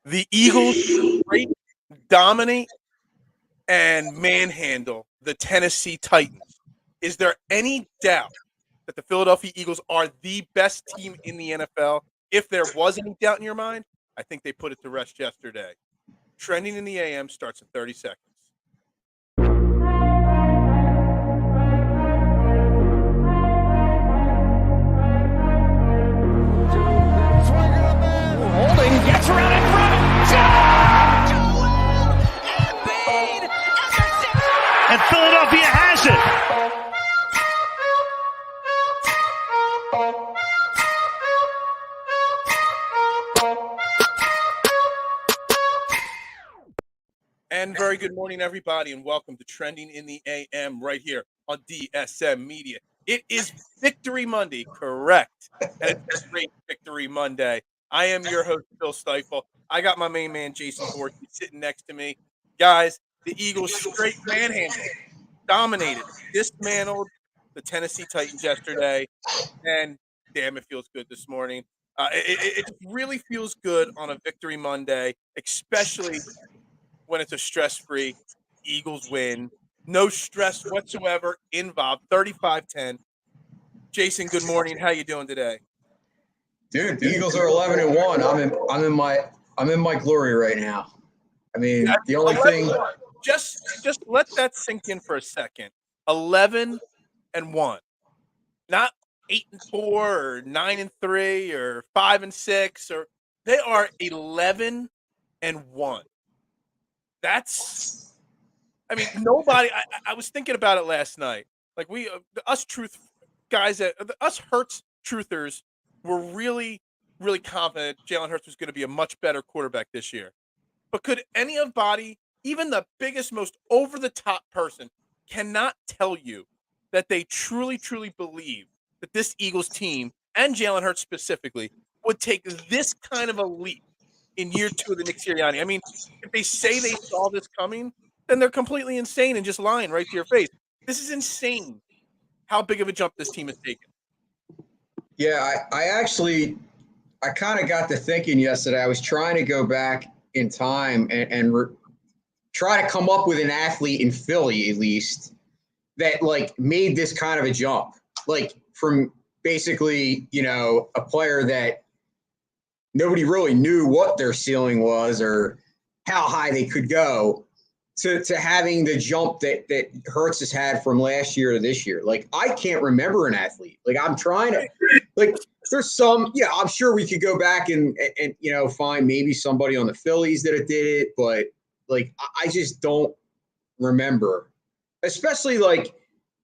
The Eagles straight dominate and manhandle the Tennessee Titans. Is there any doubt that the Philadelphia Eagles are the best team in the NFL? If there was any doubt in your mind, I think they put it to rest yesterday. Trending in the AM starts in 30 seconds. Holding gets around in front. And Philadelphia has it. And very good morning, everybody, and welcome to Trending in the AM right here on DSM Media. It is Victory Monday, correct? And it's a great Victory Monday. I am your host, Phil Stifel. I got my main man, Jason Forkey, sitting next to me. Guys, the Eagles straight manhandled, dominated, dismantled the Tennessee Titans yesterday, and damn, it feels good this morning. It really feels good on a Victory Monday, especially when it's a stress-free Eagles win. No stress whatsoever involved, 35-10. Jason, good morning. How you doing today? Dude, the Eagles are 11-1. I'm in my glory right now. I mean, the only thing. Just let that sink in for a second. 11-1, not 8-4 or 9-3 or 5-6 or they are 11-1. That's, I mean, nobody. I was thinking about it last night. Like us Hurts truthers were really, really confident Jalen Hurts was going to be a much better quarterback this year. But could anybody, even the biggest, most over-the-top person, cannot tell you that they truly, truly believe that this Eagles team, and Jalen Hurts specifically, would take this kind of a leap in year two of the Nick Sirianni? I mean, if they say they saw this coming, then they're completely insane and just lying right to your face. This is insane how big of a jump this team has taken. Yeah, I kind of got to thinking yesterday. I was trying to go back in time and try to come up with an athlete in Philly, at least, that like made this kind of a jump, like from basically, a player that nobody really knew what their ceiling was or how high they could go to having the jump that Hurts has had from last year to this year. Like, I can't remember an athlete. Like, I'm trying to – like, there's some – I'm sure we could go back and find maybe somebody on the Phillies that did it, but, like, I just don't remember. Especially, like,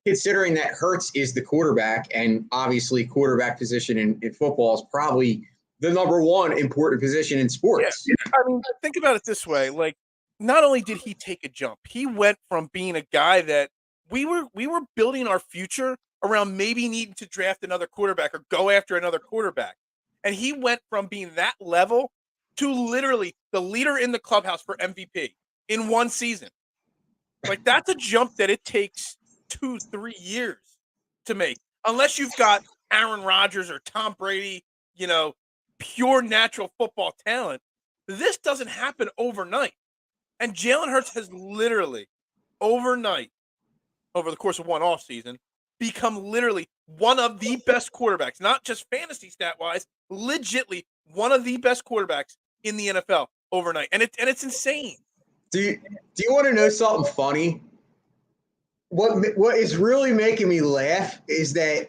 considering that Hurts is the quarterback, and obviously quarterback position in football is probably the number one important position in sports. Yeah. I mean, think about it this way. Like, not only did he take a jump, he went from being a guy that we were building our future around maybe needing to draft another quarterback or go after another quarterback. And he went from being that level to literally the leader in the clubhouse for MVP in one season. Like, that's a jump that it takes 2-3 years to make. Unless you've got Aaron Rodgers or Tom Brady, pure natural football talent. This doesn't happen overnight. And Jalen Hurts has literally, overnight, over the course of one offseason, become literally one of the best quarterbacks, not just fantasy stat-wise, legitly one of the best quarterbacks in the NFL overnight. And it's insane. Do you want to know something funny? What is really making me laugh is that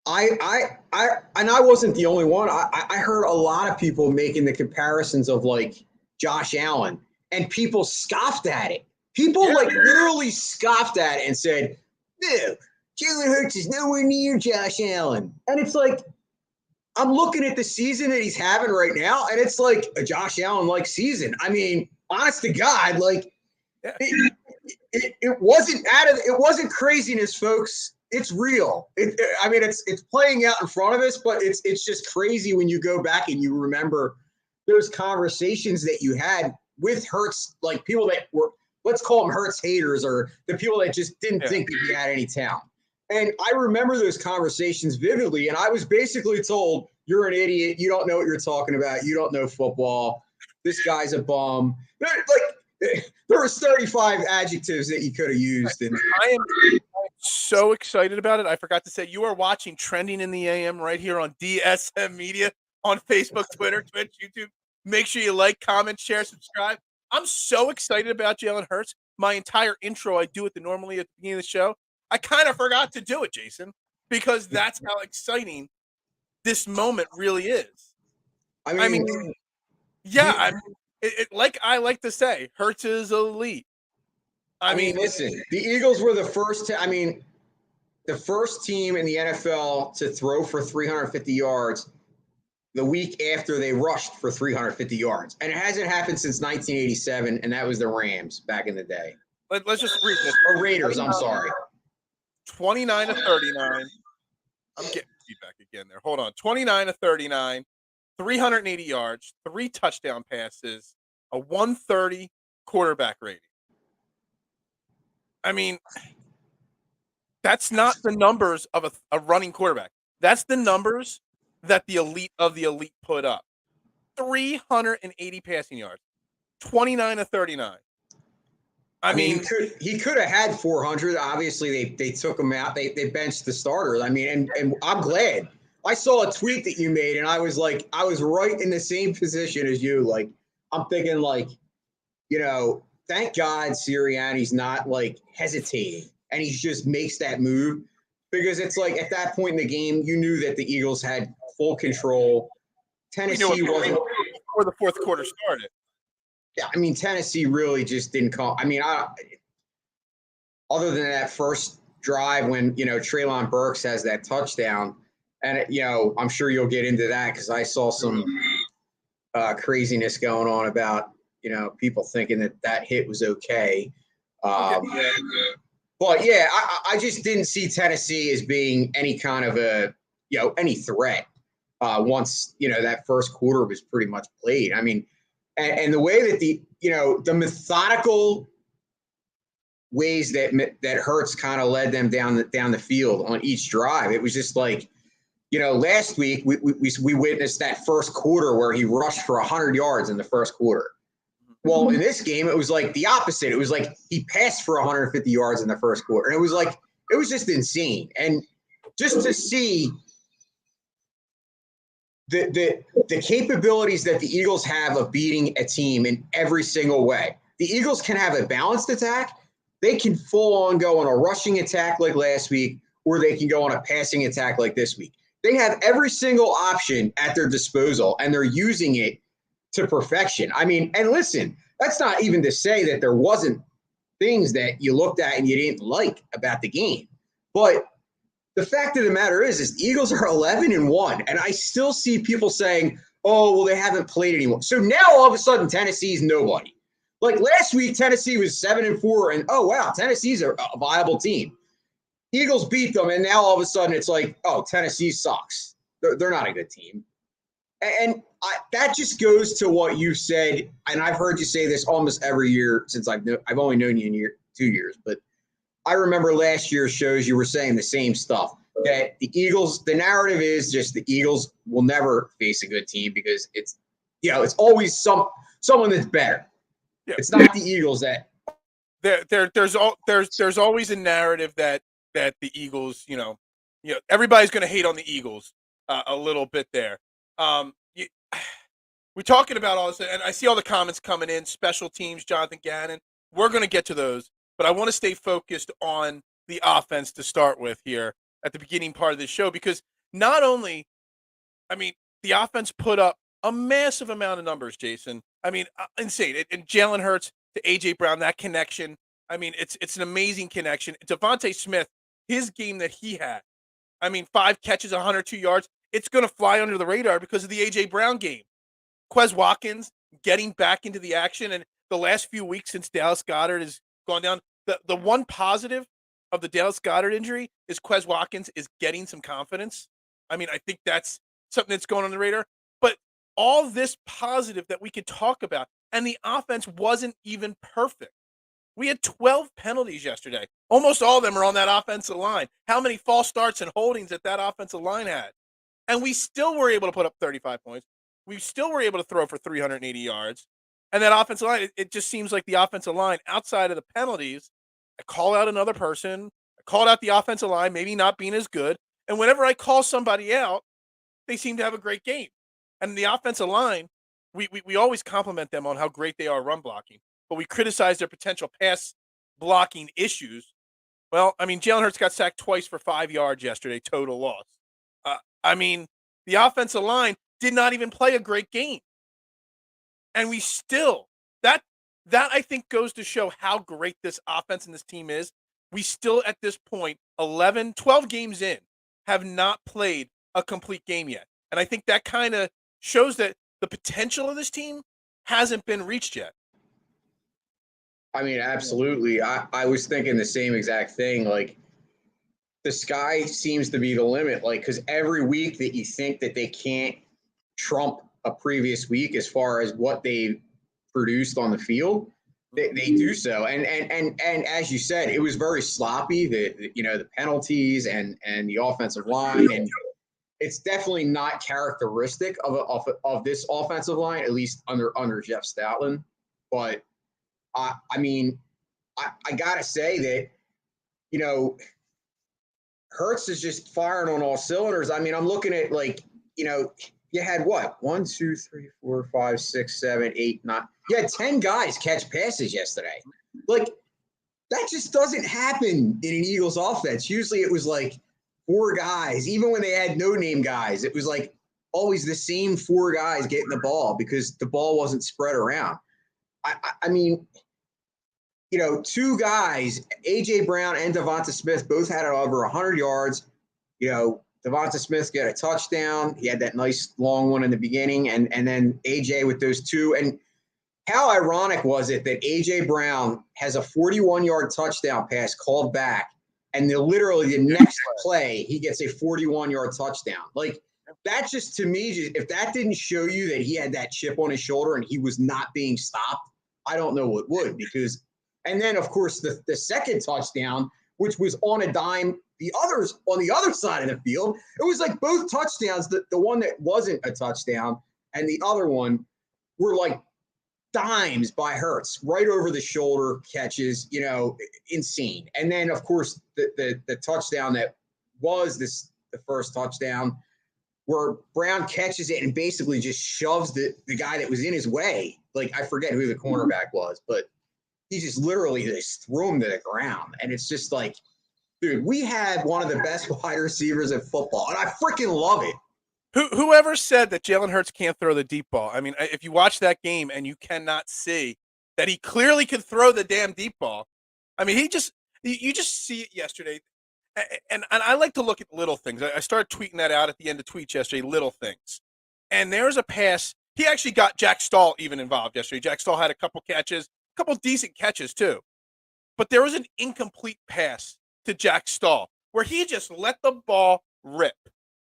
I wasn't the only one. I heard a lot of people making the comparisons of like Josh Allen, and people scoffed at it. People literally scoffed at it and said, "No, Jalen Hurts is nowhere near Josh Allen." And it's like, I'm looking at the season that he's having right now, and it's like a Josh Allen-like season. I mean, honest to God, like it wasn't craziness, folks. It's real. It's playing out in front of us, but it's just crazy when you go back and you remember those conversations that you had with Hurts, like people that were, let's call them Hurts haters, or the people that just didn't think that he had any talent. And I remember those conversations vividly, and I was basically told, You're an idiot. You don't know what you're talking about. You don't know football. This guy's a bum. Like, there was 35 adjectives that you could have used. And I am so excited about it. I forgot to say, you are watching Trending in the AM right here on DSM Media on Facebook, Twitter, Twitch, YouTube. Make sure you like, comment, share, subscribe. I'm so excited about Jalen Hurts. My entire intro I do it normally at the beginning of the show. I kind of forgot to do it, Jason, because that's how exciting this moment really is. I mean, yeah, like I like to say, Hurts is elite. I mean, listen, the Eagles were the first the first team in the NFL to throw for 350 yards the week after they rushed for 350 yards. And it hasn't happened since 1987, and that was the Rams back in the day. Let's just read this. Or Raiders, I'm sorry. 29 to 39. I'm getting feedback again there. Hold on. 29 to 39, 380 yards, 3 touchdown passes, a 130 quarterback rating. I mean, that's not the numbers of a running quarterback. That's the numbers that the elite of the elite put up. 380 passing yards, 29 to 39. I mean, he could have had 400. Obviously, they took him out. They benched the starters. I mean, and I'm glad. I saw a tweet that you made, and I was like, I was right in the same position as you. Like, I'm thinking, like, you know, thank God Sirianni's not like hesitating, and he just makes that move, because it's like at that point in the game, you knew that the Eagles had full control. Tennessee wasn't before the fourth quarter started. Yeah, I mean, Tennessee really just didn't call. I mean, other than that first drive when, you know, Treylon Burks has that touchdown, and, you know, I'm sure you'll get into that because I saw some craziness going on about, you know, people thinking that hit was okay. But, yeah, I just didn't see Tennessee as being any kind of any threat once, you know, that first quarter was pretty much played. I mean, and the way that the methodical ways that Hurts kind of led them down the field on each drive, it was just like, you know, last week we witnessed that first quarter where he rushed for 100 yards in the first quarter. Well, in this game, it was like the opposite. It was like he passed for 150 yards in the first quarter. And it was just insane. And just to see the capabilities that the Eagles have of beating a team in every single way. The Eagles can have a balanced attack. They can full on go on a rushing attack like last week, or they can go on a passing attack like this week. They have every single option at their disposal, and they're using it to perfection. I mean, and listen, that's not even to say that there wasn't things that you looked at and you didn't like about the game. But the fact of the matter is the Eagles are 11-1, and I still see people saying, oh, well, they haven't played anyone. So now all of a sudden Tennessee's nobody. Like last week, Tennessee was 7-4, and oh, wow, Tennessee's a viable team. Eagles beat them, and now all of a sudden it's like, oh, Tennessee sucks. They're not a good team. And that just goes to what you said, and I've heard you say this almost every year since I've only known you in 2 years, but I remember last year's shows you were saying the same stuff, that the Eagles, the narrative is just the Eagles will never face a good team because it's, you know, it's always someone that's better. Yeah. It's not the Eagles that there's always a narrative that the Eagles, you know, everybody's going to hate on the Eagles a little bit there. We're talking about all this, and I see all the comments coming in, special teams, Jonathan Gannon. We're going to get to those, but I want to stay focused on the offense to start with here at the beginning part of this show, because not only, I mean, the offense put up a massive amount of numbers, Jason. I mean, insane. And Jalen Hurts to A.J. Brown, that connection, I mean, it's an amazing connection. Devontae Smith, his game that he had, I mean, 5 catches, 102 yards. It's going to fly under the radar because of the A.J. Brown game. Quez Watkins getting back into the action. And the last few weeks since Dallas Goedert has gone down, the one positive of the Dallas Goedert injury is Quez Watkins is getting some confidence. I mean, I think that's something that's going on the radar. But all this positive that we could talk about, and the offense wasn't even perfect. We had 12 penalties yesterday. Almost all of them are on that offensive line. How many false starts and holdings that offensive line had? And we still were able to put up 35 points. We still were able to throw for 380 yards. And that offensive line, it just seems like the offensive line, outside of the penalties, I call out another person. I called out the offensive line, maybe not being as good. And whenever I call somebody out, they seem to have a great game. And the offensive line, we always compliment them on how great they are run blocking, but we criticize their potential pass blocking issues. Well, I mean, Jalen Hurts got sacked twice for 5 yards yesterday, total loss. I mean, the offensive line did not even play a great game. And we still, that I think goes to show how great this offense and this team is. We still, at this point, 11, 12 games in, have not played a complete game yet. And I think that kind of shows that the potential of this team hasn't been reached yet. I mean, absolutely. I was thinking the same exact thing. Like, the sky seems to be the limit. Like, because every week that you think that they can't trump a previous week as far as what they produced on the field, they do so. And as you said, it was very sloppy. The penalties and the offensive line, and it's definitely not characteristic of this offensive line, at least under Jeff Stoutland. But I mean, I gotta say that Hurts is just firing on all cylinders. I mean, I'm looking at you had what? 1, 2, 3, 4, 5, 6, 7, 8, 9. You had 10 guys catch passes yesterday. Like, that just doesn't happen in an Eagles offense. Usually it was like 4 guys. Even when they had no-name guys, it was like always the same 4 guys getting the ball because the ball wasn't spread around. I mean, 2 guys, A.J. Brown and Devonta Smith, both had over 100 yards. Devonta Smith got a touchdown. He had that nice long one in the beginning, and then A.J. with those 2. And how ironic was it that A.J. Brown has a 41-yard touchdown pass called back, and literally the next play, he gets a 41-yard touchdown. Like, that just, to me, if that didn't show you that he had that chip on his shoulder and he was not being stopped, I don't know what would. Because, and then, of course, the second touchdown, which was on a dime, the others on the other side of the field, it was like both touchdowns, the one that wasn't a touchdown and the other one were like dimes by Hurts, right over the shoulder catches, insane. And then, of course, the touchdown that was the first touchdown where Brown catches it and basically just shoves the guy that was in his way. Like, I forget who the cornerback was, but he just literally just threw him to the ground. And it's just like, dude, we have one of the best wide receivers in football, and I freaking love it. Whoever said that Jalen Hurts can't throw the deep ball? I mean, if you watch that game and you cannot see that he clearly could throw the damn deep ball. I mean, you just see it yesterday. And I like to look at little things. I started tweeting that out at the end of tweets yesterday, little things. And there's a pass. He actually got Jack Stahl even involved yesterday. Jack Stahl had a couple catches, a couple decent catches too. But there was an incomplete pass to Jack Stahl where he just let the ball rip.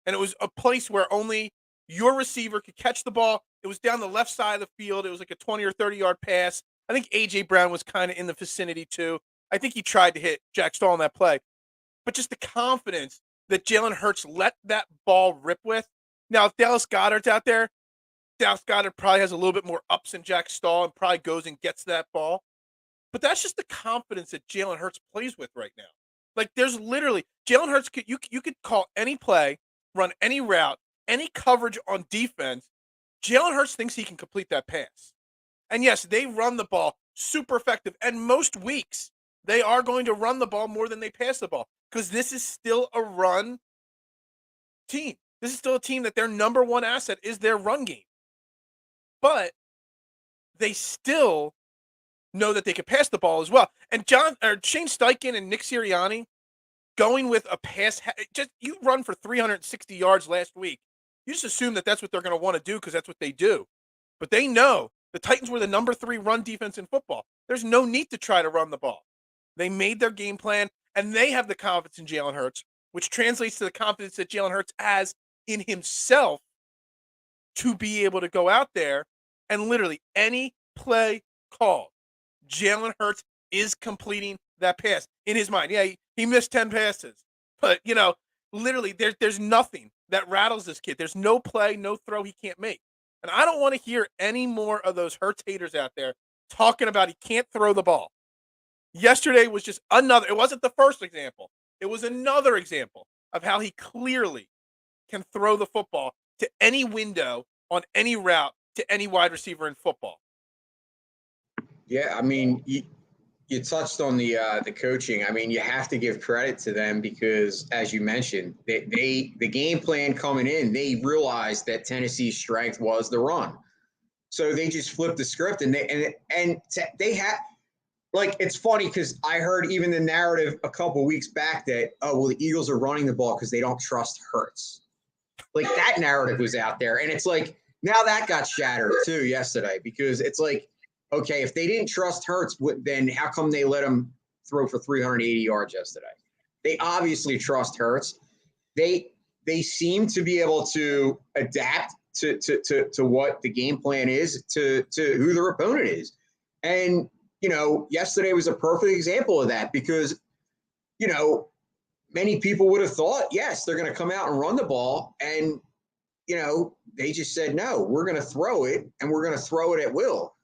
And it was a place where only your receiver could catch the ball. It was down the left side of the field. It was like a 20 or 30-yard pass. I think A.J. Brown was kind of in the vicinity too. I think he tried to hit Jack Stahl on that play. But just the confidence that Jalen Hurts let that ball rip with. Now, if Dallas Goedert's out there, Dallas Goedert probably has a little bit more ups than Jack Stahl and probably goes and gets that ball. But that's just the confidence that Jalen Hurts plays with right now. Like, there's literally Jalen Hurts. You could call any play, run any route, any coverage on defense. Jalen Hurts thinks he can complete that pass. And yes, they run the ball super effective. And most weeks, they are going to run the ball more than they pass the ball because this is still a run team. This is still a team that their number one asset is their run game. But they still know that they can pass the ball as well. And Shane Steichen and Nick Sirianni going with a pass, you run for 360 yards last week. You just assume that that's what they're going to want to do because that's what they do. But they know the Titans were the number 3 run defense in football. There's no need to try to run the ball. They made their game plan, and they have the confidence in Jalen Hurts, which translates to the confidence that Jalen Hurts has in himself to be able to go out there and literally any play called, Jalen Hurts is completing that pass in his mind. Yeah, he missed 10 passes, but literally there's nothing that rattles this kid. There's no play, no throw he can't make. And I don't want to hear any more of those Hurts haters out there talking about he can't throw the ball. Yesterday was just another, it wasn't the first example. It was another example of how he clearly can throw the football to any window on any route to any wide receiver in football. Yeah, I mean, you touched on the coaching. I mean, you have to give credit to them because, as you mentioned, the game plan coming in, they realized that Tennessee's strength was the run, so they just flipped the script and they had, like, it's funny because I heard even the narrative a couple weeks back that, oh well, the Eagles are running the ball because they don't trust Hurts. Like, that narrative was out there, and it's like now that got shattered too yesterday because it's like, okay, if they didn't trust Hurts, then how come they let him throw for 380 yards yesterday? They obviously trust Hurts. They seem to be able to adapt to what the game plan is, to who their opponent is. And, yesterday was a perfect example of that because, many people would have thought, yes, they're going to come out and run the ball. And, they just said, no, we're going to throw it, and we're going to throw it at will.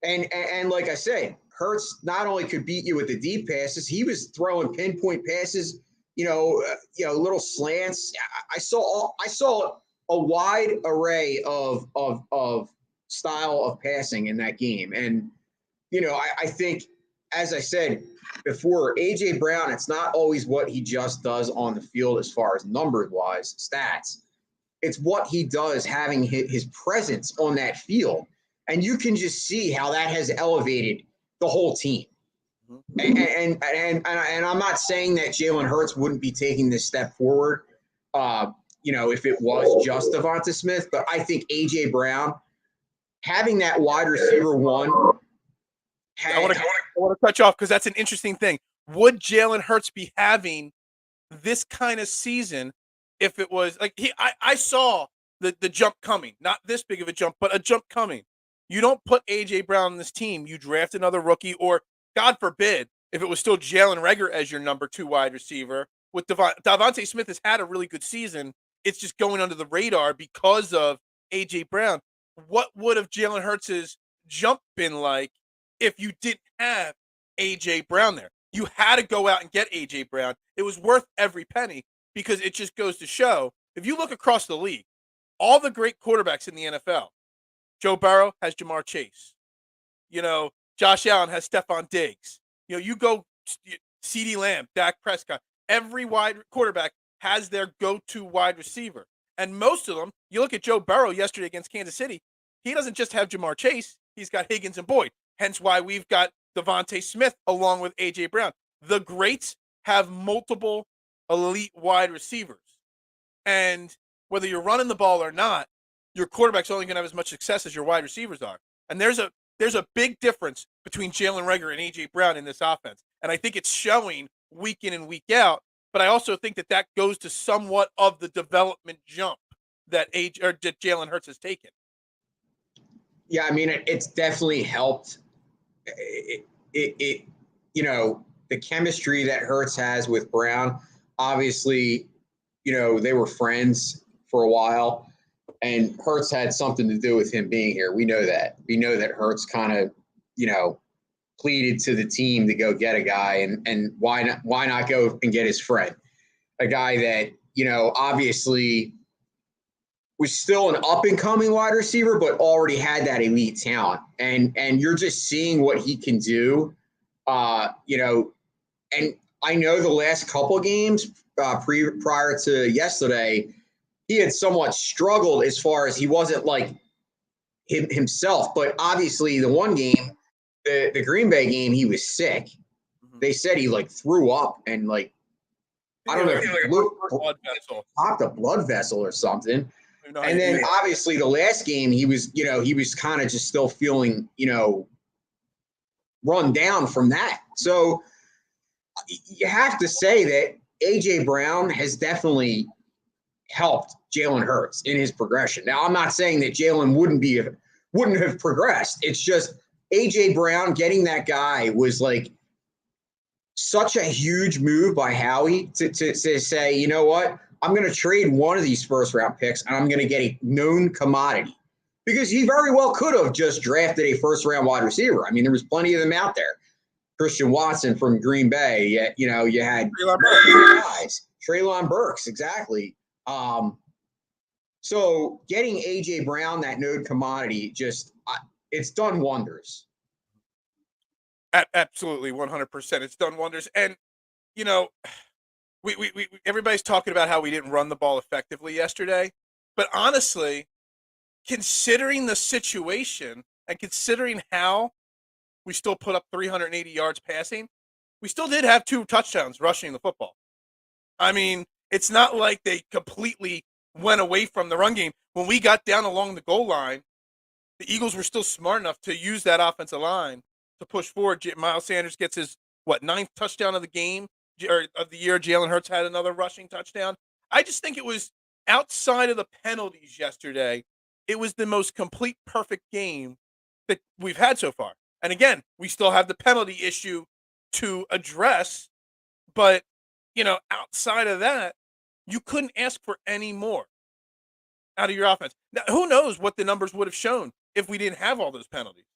And like I said, Hurts not only could beat you with the deep passes, he was throwing pinpoint passes, little slants. I saw a wide array of style of passing in that game. And, I think, as I said before, A.J. Brown, it's not always what he just does on the field as far as numbers-wise, stats. It's what he does having his presence on that field. And you can just see how that has elevated the whole team. And I'm not saying that Jalen Hurts wouldn't be taking this step forward, if it was just Devonta Smith. But I think A.J. Brown, having that wide receiver one. I want to cut you off because that's an interesting thing. Would Jalen Hurts be having this kind of season if it was like I saw the jump coming, not this big of a jump, but a jump coming. You don't put A.J. Brown on this team. You draft another rookie, or, God forbid, if it was still Jalen Reagor as your number 2 wide receiver. With Devontae Smith has had a really good season. It's just going under the radar because of A.J. Brown. What would have Jalen Hurts' jump been like if you didn't have A.J. Brown there? You had to go out and get A.J. Brown. It was worth every penny because it just goes to show, if you look across the league, all the great quarterbacks in the NFL, Joe Burrow has Jamar Chase. Josh Allen has Stephon Diggs. You go CeeDee Lamb, Dak Prescott. Every wide quarterback has their go-to wide receiver. And most of them, you look at Joe Burrow yesterday against Kansas City, he doesn't just have Jamar Chase. He's got Higgins and Boyd. Hence why we've got Devontae Smith along with A.J. Brown. The greats have multiple elite wide receivers. And whether you're running the ball or not, your quarterback's only going to have as much success as your wide receivers are. And there's a big difference between Jalen Reagor and A.J. Brown in this offense. And I think it's showing week in and week out. But I also think that goes to somewhat of the development jump that Jalen Hurts has taken. Yeah, I mean, it's definitely helped. The chemistry that Hurts has with Brown, obviously, they were friends for a while. And Hurts had something to do with him being here. We know that. We know that Hurts kind of, pleaded to the team to go get a guy, and why not go and get his friend, a guy that, obviously was still an up-and-coming wide receiver, but already had that elite talent. And you're just seeing what he can do, and I know the last couple games prior to yesterday, he had somewhat struggled as far as he wasn't like himself. But obviously the one game, the Green Bay game, he was sick. Mm-hmm. They said he threw up and I don't know if he popped a blood vessel or something. And then obviously the last game he was kind of just still feeling, run down from that. So you have to say that A.J. Brown has definitely helped Jalen Hurts in his progression. Now, I'm not saying that Jalen wouldn't have progressed. It's just A.J. Brown getting that guy was such a huge move by Howie to say, you know what, I'm going to trade one of these first-round picks, and I'm going to get a known commodity. Because he very well could have just drafted a first-round wide receiver. I mean, there was plenty of them out there. Christian Watson from Green Bay. You had guys. Treylon Burks, exactly. So getting A.J. Brown, that known commodity, it's done wonders. Absolutely, 100%. It's done wonders. And, we everybody's talking about how we didn't run the ball effectively yesterday. But honestly, considering the situation and considering how we still put up 380 yards passing, we still did have 2 touchdowns rushing the football. I mean, it's not like they completely went away from the run game. When we got down along the goal line, the Eagles were still smart enough to use that offensive line to push forward. Miles Sanders gets his, 9th touchdown of the game or of the year. Jalen Hurts had another rushing touchdown. I just think it was outside of the penalties yesterday, it was the most complete, perfect game that we've had so far. And again, we still have the penalty issue to address, but, outside of that, you couldn't ask for any more out of your offense. Now, who knows what the numbers would have shown if we didn't have all those penalties.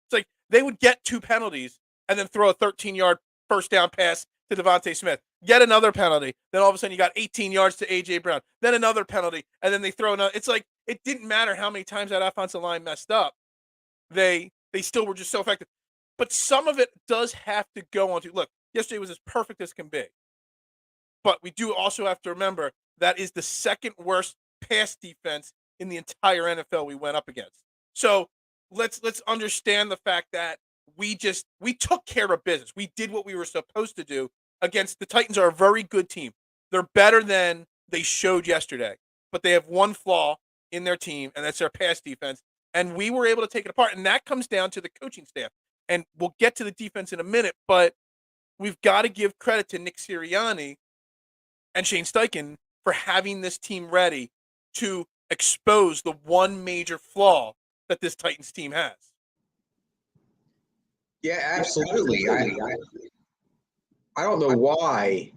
It's like they would get 2 penalties and then throw a 13-yard first down pass to Devontae Smith. Get another penalty. Then all of a sudden you got 18 yards to A.J. Brown. Then another penalty. And then they throw another. It's like it didn't matter how many times that offensive line messed up. They still were just so effective. But some of it does have to go on to, look, yesterday was as perfect as can be. But we do also have to remember that is the second worst pass defense in the entire NFL we went up against. So let's understand the fact that we took care of business. We did what we were supposed to do against the Titans. Are a very good team. They're better than they showed yesterday, but they have one flaw in their team, and that's their pass defense. And we were able to take it apart, and that comes down to the coaching staff. And we'll get to the defense in a minute, but we've got to give credit to Nick Sirianni and Shane Steichen for having this team ready to expose the one major flaw that this Titans team has. Yeah, absolutely. I don't know why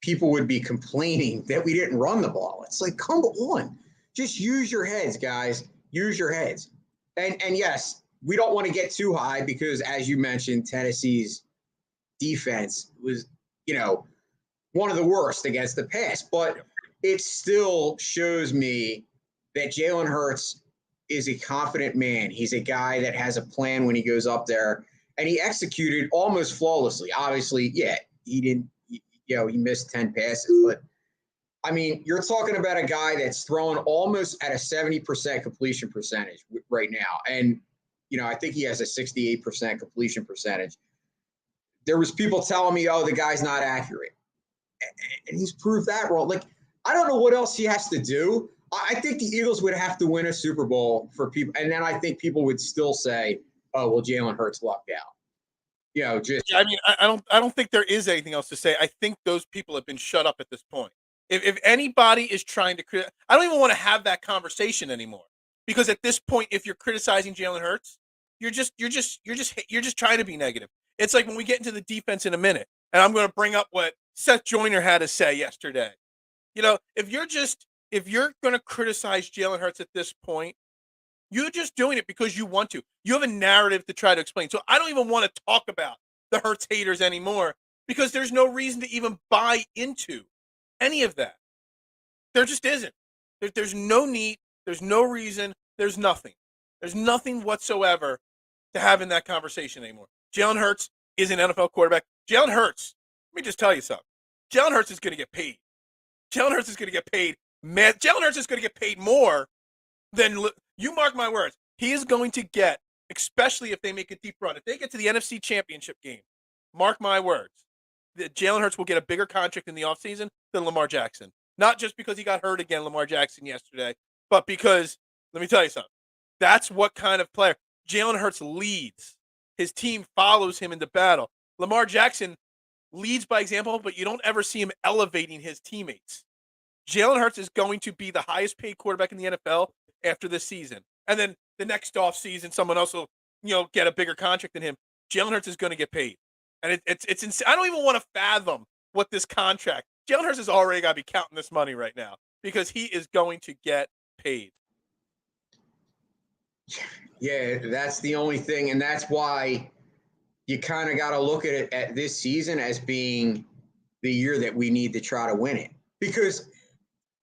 people would be complaining that we didn't run the ball. It's like, come on. Just use your heads, guys. Use your heads. And yes, we don't want to get too high because, as you mentioned, Tennessee's defense was, one of the worst against the pass. But it still shows me that Jalen Hurts is a confident man. He's a guy that has a plan when he goes up there. And he executed almost flawlessly. Obviously, he didn't, he missed 10 passes. But, I mean, you're talking about a guy that's throwing almost at a 70% completion percentage right now. And, I think he has a 68% completion percentage. There was people telling me, the guy's not accurate. And he's proved that wrong. Like, I don't know what else he has to do. I think the Eagles would have to win a Super Bowl for people. And then I think people would still say, oh, well, Jalen Hurts lucked out. I don't think there is anything else to say. I think those people have been shut up at this point. If anybody is trying to criticize, I don't even want to have that conversation anymore. Because at this point, if you're criticizing Jalen Hurts, you're just trying to be negative. It's like when we get into the defense in a minute, and I'm going to bring up what Seth Joyner had to say yesterday. If you're going to criticize Jalen Hurts at this point, you're just doing it because you want to. You have a narrative to try to explain. So I don't even want to talk about the Hurts haters anymore because there's no reason to even buy into any of that. There just isn't. There's no need. There's no reason. There's nothing. There's nothing whatsoever to have in that conversation anymore. Jalen Hurts is an NFL quarterback. Jalen Hurts, let me just tell you something. Jalen Hurts is going to get paid. Jalen Hurts is going to get paid. Man, Jalen Hurts is going to get paid more than, you mark my words, he is going to get, especially if they make a deep run. If they get to the NFC Championship game, mark my words, that Jalen Hurts will get a bigger contract in the offseason than Lamar Jackson. Not just because he got hurt again, Lamar Jackson, yesterday, but because, let me tell you something, that's what kind of player. Jalen Hurts leads. His team follows him into battle. Lamar Jackson leads by example, but you don't ever see him elevating his teammates. Jalen Hurts is going to be the highest paid quarterback in the NFL after this season. And then the next offseason, someone else will, get a bigger contract than him. Jalen Hurts is going to get paid. And it's insane. I don't even want to fathom what this contract Jalen Hurts has already got to be counting this money right now because he is going to get paid. Yeah, that's the only thing, and that's why you kind of got to look at it at this season as being the year that we need to try to win it, because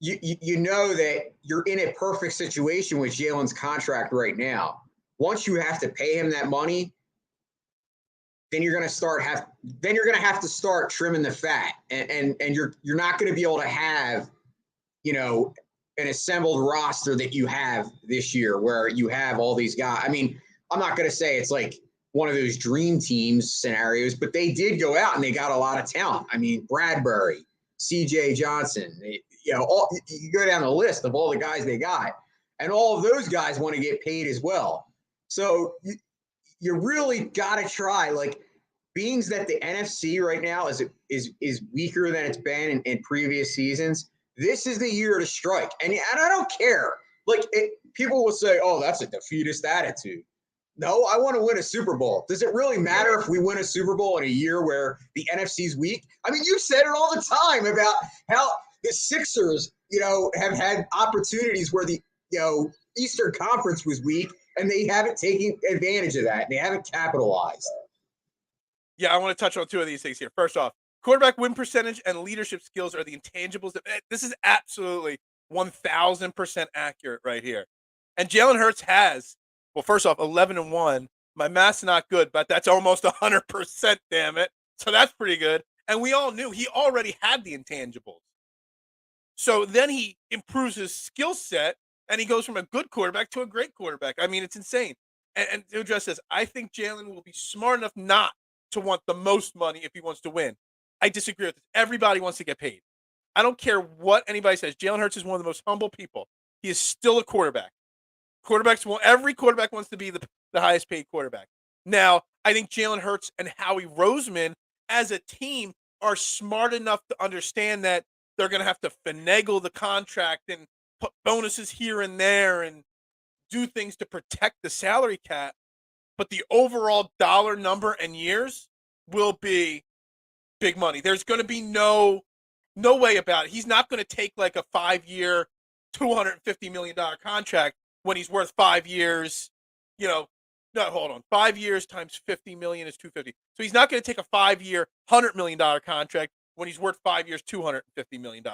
you know that you're in a perfect situation with Jalen's contract right now. Once you have to pay him that money, then you're going to have to start trimming the fat, and you're not going to be able to have, an assembled roster that you have this year where you have all these guys. I mean, I'm not going to say it's like one of those dream teams scenarios, but they did go out and they got a lot of talent. I mean, Bradbury, CJ Johnson, you go down the list of all the guys they got, and all of those guys want to get paid as well. So you really got to try, being that the NFC right now is weaker than it's been in previous seasons. This is the year to strike. And I don't care. People will say, oh, that's a defeatist attitude. No, I want to win a Super Bowl. Does it really matter if we win a Super Bowl in a year where the NFC's weak? I mean, you said it all the time about how the Sixers, have had opportunities where the, Eastern Conference was weak, and they haven't taken advantage of that. They haven't capitalized. Yeah, I want to touch on two of these things here. First off, quarterback win percentage and leadership skills are the intangibles. This is absolutely 1,000% accurate right here. And Jalen Hurts has, well, first off, 11-1. My math's not good, but that's almost 100%, damn it. So that's pretty good. And we all knew he already had the intangibles. So then he improves his skill set, and he goes from a good quarterback to a great quarterback. I mean, it's insane. And to address this, I think Jalen will be smart enough not to want the most money if he wants to win. I disagree with this. Everybody wants to get paid. I don't care what anybody says. Jalen Hurts is one of the most humble people. He is still a quarterback. Every quarterback wants to be the highest paid quarterback. Now, I think Jalen Hurts and Howie Roseman as a team are smart enough to understand that they're going to have to finagle the contract and put bonuses here and there and do things to protect the salary cap. But the overall dollar number and years will be big money. There's going to be no way about it. He's not going to take like a 5-year, $250 million contract when he's worth 5 years. No, hold on. 5 years times 50 million is 250. So he's not going to take a 5-year, $100 million contract when he's worth 5 years, $250 million.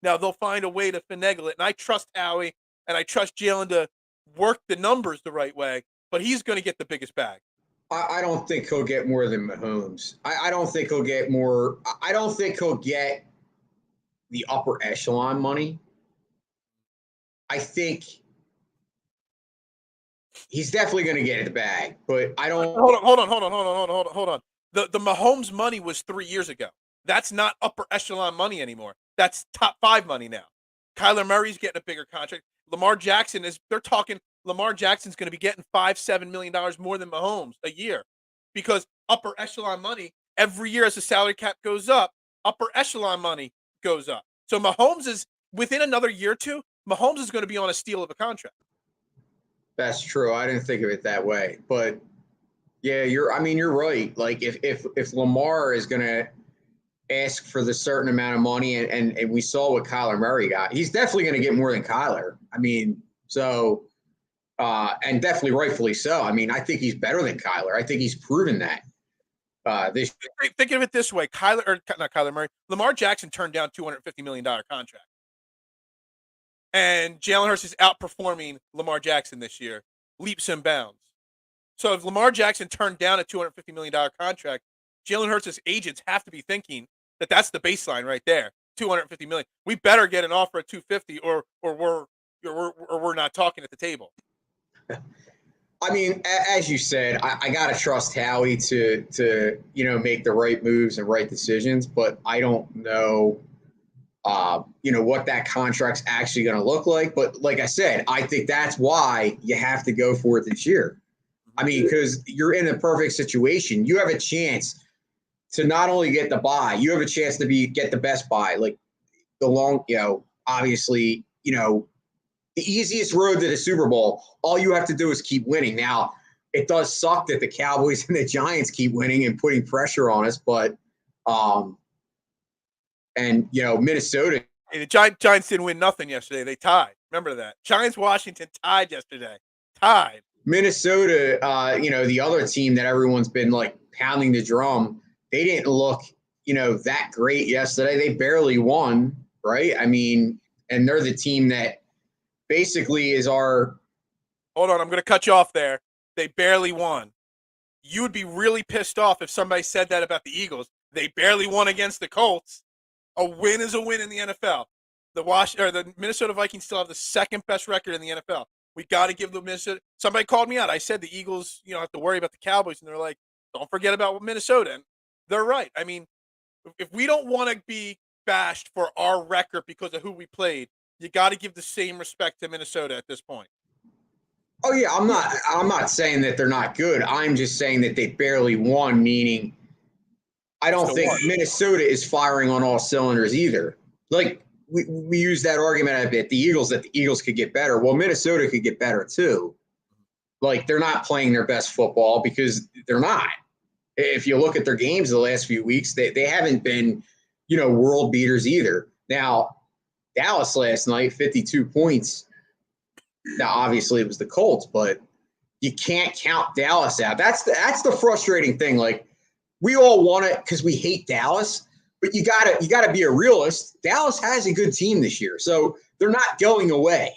Now they'll find a way to finagle it. And I trust Howie and I trust Jalen to work the numbers the right way, but he's going to get the biggest bag. I don't think he'll get more than Mahomes. I don't think he'll get more. I don't think he'll get the upper echelon money. I think he's definitely going to get the bag, but I don't. Hold on. The Mahomes money was 3 years ago. That's not upper echelon money anymore. That's top 5 money now. Kyler Murray's getting a bigger contract. Lamar Jackson's going to be getting $5-7 million more than Mahomes a year, because upper echelon money every year as the salary cap goes up, upper echelon money goes up. So Mahomes is within another year or two, Mahomes is going to be on a steal of a contract. That's true. I didn't think of it that way, but yeah, you're right. Like if Lamar is going to ask for the certain amount of money, and we saw what Kyler Murray got, he's definitely going to get more than Kyler. I mean, so, and definitely rightfully so. I mean, I think he's better than Kyler. I think he's proven that. Think of it this way: Lamar Jackson turned down $250 million contract, and Jalen Hurts is outperforming Lamar Jackson this year, leaps and bounds. So if Lamar Jackson turned down a $250 million contract, Jalen Hurts' agents have to be thinking that that's the baseline right there, $250 million. We better get an offer at $250, or we're not talking at the table. I mean, as you said, I got to trust Howie to make the right moves and right decisions, but I don't know, what that contract's actually going to look like. But like I said, I think that's why you have to go for it this year. I mean, because you're in a perfect situation. You have a chance to not only get the buy, you have a chance to get the best buy. Like obviously, the easiest road to the Super Bowl, all you have to do is keep winning. Now, it does suck that the Cowboys and the Giants keep winning and putting pressure on us, but And, Minnesota. Hey, the Giants didn't win nothing yesterday. They tied. Remember that. Giants-Washington tied yesterday. Tied. Minnesota, the other team that everyone's been like pounding the drum, they didn't look, that great yesterday. They barely won, right? I mean, and they're the team that basically is our. Hold on, I'm going to cut you off there. They barely won. You would be really pissed off if somebody said that about the Eagles. They barely won against the Colts. A win is a win in the NFL. The Minnesota Vikings still have the second best record in the NFL. We got to give the Minnesota. Somebody called me out. I said the Eagles, have to worry about the Cowboys, and they're like, don't forget about Minnesota. And they're right. I mean, if we don't want to be bashed for our record because of who we played, you got to give the same respect to Minnesota at this point. Oh yeah, I'm not saying that they're not good. I'm just saying that they barely won, meaning I don't think Minnesota is firing on all cylinders either. Like we use that argument a bit, that the Eagles could get better. Well, Minnesota could get better too. Like they're not playing their best football because they're not. If you look at their games the last few weeks, they haven't been, world beaters either. Now, Dallas last night, 52 points. Now, obviously, it was the Colts, but you can't count Dallas out. That's the frustrating thing. Like, we all want it because we hate Dallas, but you gotta be a realist. Dallas has a good team this year, so they're not going away.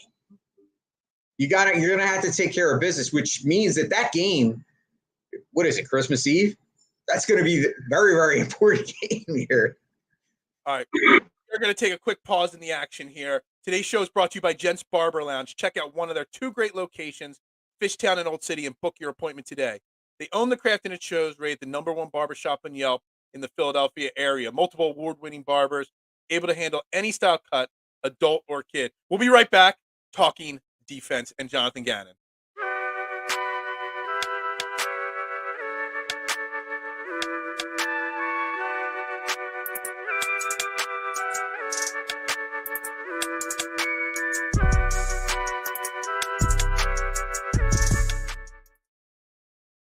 You're gonna have to take care of business, which means that game, what is it, Christmas Eve? That's going to be a very, very important game here. All right. We're going to take a quick pause in the action here. Today's show is brought to you by Gents Barber Lounge. Check out one of their two great locations, Fishtown and Old City, and book your appointment today. They own the craft and it shows, rated the #1 barbershop on Yelp in the Philadelphia area. Multiple award-winning barbers, able to handle any style cut, adult or kid. We'll be right back talking defense and Jonathan Gannon.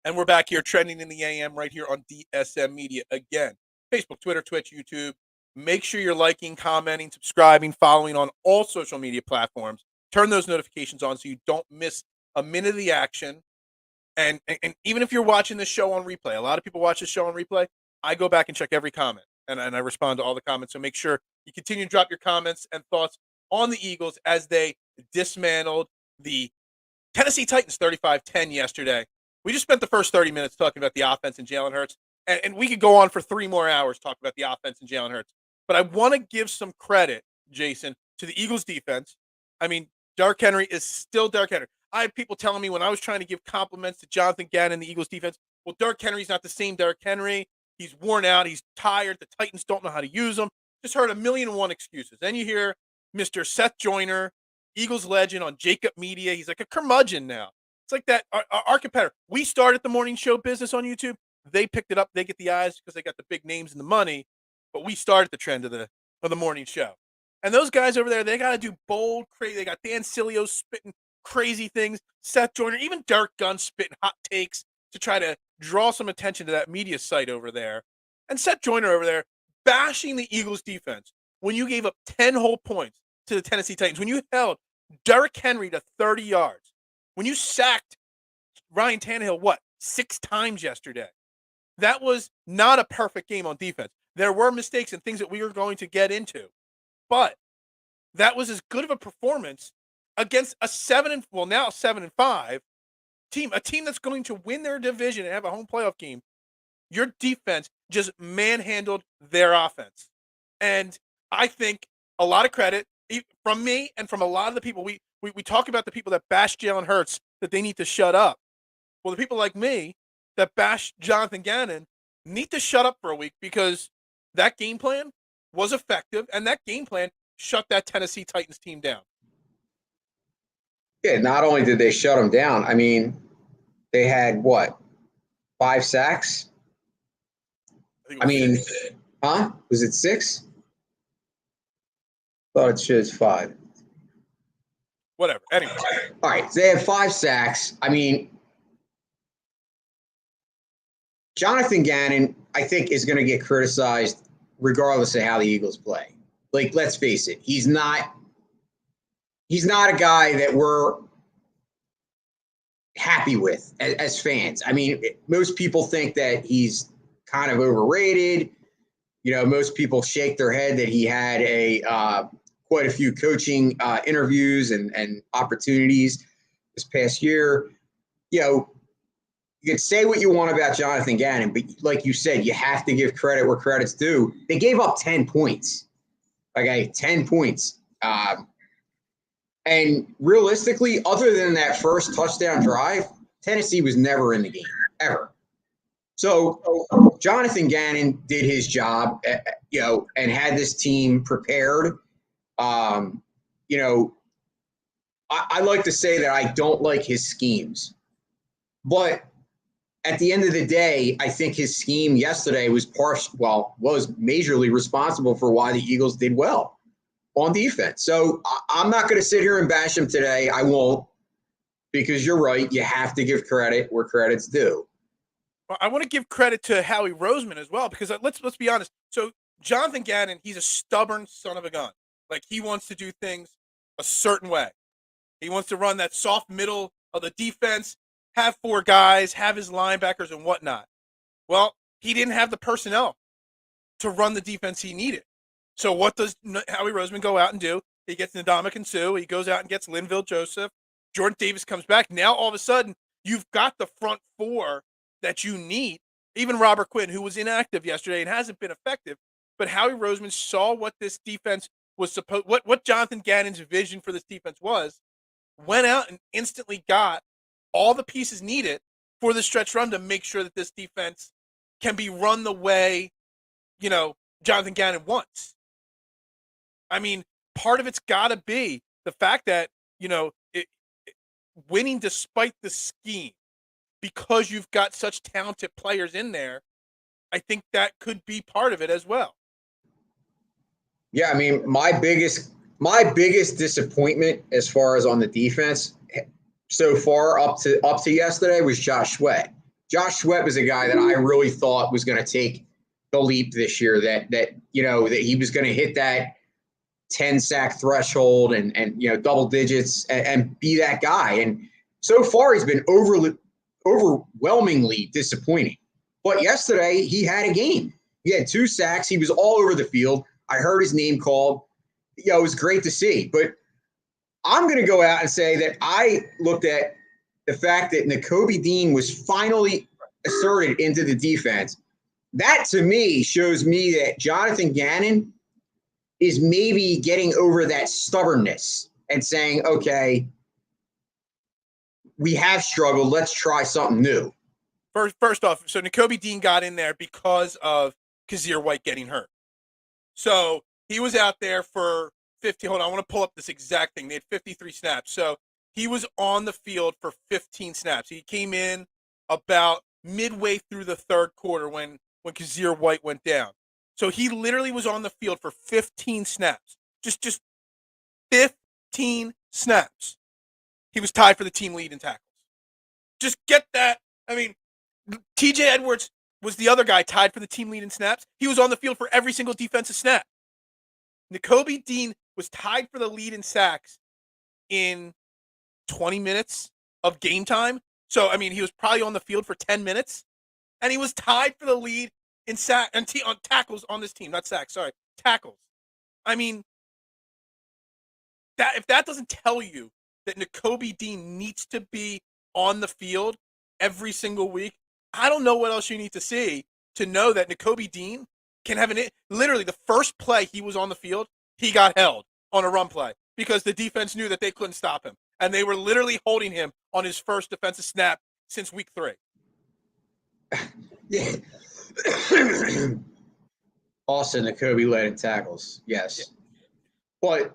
And we're back here trending in the AM right here on DSM Media again. Facebook, Twitter, Twitch, YouTube. Make sure you're liking, commenting, subscribing, following on all social media platforms. Turn those notifications on so you don't miss a minute of the action. And even if you're watching this show on replay, a lot of people watch this show on replay. I go back and check every comment, and I respond to all the comments. So make sure you continue to drop your comments and thoughts on the Eagles as they dismantled the Tennesse Titans 35-10 yesterday. We just spent the first 30 minutes talking about the offense and Jalen Hurts, and we could go on for 3 more hours talking about the offense and Jalen Hurts. But I want to give some credit, Jason, to the Eagles defense. I mean, Derrick Henry is still Derrick Henry. I had people telling me when I was trying to give compliments to Jonathan Gannon, the Eagles defense, well, Derrick Henry's not the same Derrick Henry. He's worn out. He's tired. The Titans don't know how to use him. Just heard 1,000,001 excuses. Then you hear Mr. Seth Joyner, Eagles legend on Jacob Media. He's like a curmudgeon now. It's like that. Our competitor. We started the morning show business on YouTube. They picked it up. They get the eyes because they got the big names and the money. But we started the trend of the morning show. And those guys over there, they got to do bold, crazy. They got Dan Sileo spitting crazy things. Seth Joyner, even Derek Gunn spitting hot takes to try to draw some attention to that media site over there. And Seth Joyner over there bashing the Eagles defense when you gave up 10 whole points to the Tennesse Titans, when you held Derrick Henry to 30 yards, when you sacked Ryan Tannehill, 6 times yesterday. That was not a perfect game on defense. There were mistakes and things that we were going to get into. But that was as good of a performance against a 7-5 team, a team that's going to win their division and have a home playoff game. Your defense just manhandled their offense. And I think a lot of credit from me and from a lot of the people. We talk about the people that bash Jalen Hurts, that they need to shut up. Well, the people like me that bash Jonathan Gannon need to shut up for a week, because that game plan was effective, and that game plan shut that Tennesse Titans team down. Yeah, not only did they shut them down, I mean, they had 5 sacks? Was it 6? Thought it shows 5. Whatever. Anyway. All right. So they have 5 sacks. I mean, Jonathan Gannon, I think, is going to get criticized regardless of how the Eagles play. Like, let's face it, he's not a guy that we're happy with as fans. I mean, most people think that he's kind of overrated. Most people shake their head that he had quite a few coaching interviews and opportunities this past year. You can say what you want about Jonathan Gannon, but like you said, you have to give credit where credit's due. They gave up 10 points. Okay, 10 points. And realistically, other than that first touchdown drive, Tennessee was never in the game, ever. So Jonathan Gannon did his job, and had this team prepared. I like to say that I don't like his schemes. But at the end of the day, I think his scheme yesterday was majorly responsible for why the Eagles did well on defense. So I'm not going to sit here and bash him today. I won't, because you're right. You have to give credit where credit's due. Well, I want to give credit to Howie Roseman as well, because let's be honest. So Jonathan Gannon, he's a stubborn son of a gun. Like, he wants to do things a certain way. He wants to run that soft middle of the defense, have 4 guys, have his linebackers and whatnot. Well, he didn't have the personnel to run the defense he needed. So what does Howie Roseman go out and do? He gets Ndamukong Suh. He goes out and gets Linville Joseph. Jordan Davis comes back. Now, all of a sudden, you've got the front 4 that you need. Even Robert Quinn, who was inactive yesterday and hasn't been effective. But Howie Roseman saw what this defense was supposed, what Jonathan Gannon's vision for this defense was, went out and instantly got all the pieces needed for the stretch run to make sure that this defense can be run the way, Jonathan Gannon wants. I mean, part of it's got to be the fact that, winning despite the scheme, because you've got such talented players in there. I think that could be part of it as well. Yeah, I mean, my biggest disappointment as far as on the defense so far up to yesterday was Josh Sweat. Josh Sweat was a guy that I really thought was going to take the leap this year, that he was going to hit that 10 sack threshold and double digits and be that guy. And so far he's been overwhelmingly disappointing. But yesterday he had a game. He had 2 sacks. He was all over the field. I heard his name called. It was great to see. But I'm going to go out and say that I looked at the fact that Nakobe Dean was finally asserted into the defense. That, to me, shows me that Jonathan Gannon is maybe getting over that stubbornness and saying, okay, we have struggled. Let's try something new. First off, so Nakobe Dean got in there because of Kazir White getting hurt. So he was out there for 50. Hold on, I want to pull up this exact thing. They had 53 snaps. So he was on the field for 15 snaps. He came in about midway through the third quarter when Kazir White went down. So he literally was on the field for 15 snaps. Just 15 snaps. He was tied for the team lead in tackles. Just get that. I mean, TJ Edwards was the other guy tied for the team lead in snaps. He was on the field for every single defensive snap. Nakobe Dean was tied for the lead in sacks in 20 minutes of game time. So, I mean, he was probably on the field for 10 minutes. And he was tied for the lead in on tackles on this team. Not sacks, sorry. Tackles. I mean, if that doesn't tell you that Nakobe Dean needs to be on the field every single week, I don't know what else you need to see to know that Nakobe Dean can have literally the first play he was on the field, he got held on a run play because the defense knew that they couldn't stop him. And they were literally holding him on his first defensive snap since week 3. Yeah. Also, Nakobe led in tackles. Yes. But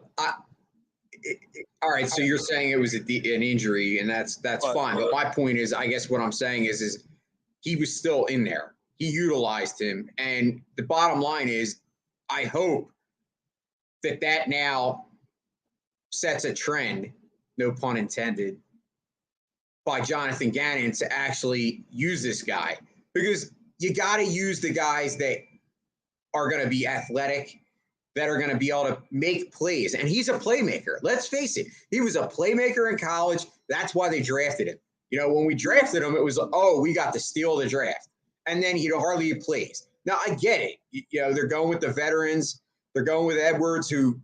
all right, so you're saying it was an injury, and that's fine. But my point is, I guess what I'm saying is he was still in there. He utilized him. And the bottom line is, I hope that now sets a trend, no pun intended, by Jonathan Gannon to actually use this guy. Because you got to use the guys that are going to be athletic, that are going to be able to make plays. And he's a playmaker. Let's face it. He was a playmaker in college. That's why they drafted him. When we drafted him, it was, we got to steal the draft. And then he hardly plays. Now, I get it. They're going with the veterans. They're going with Edwards, who,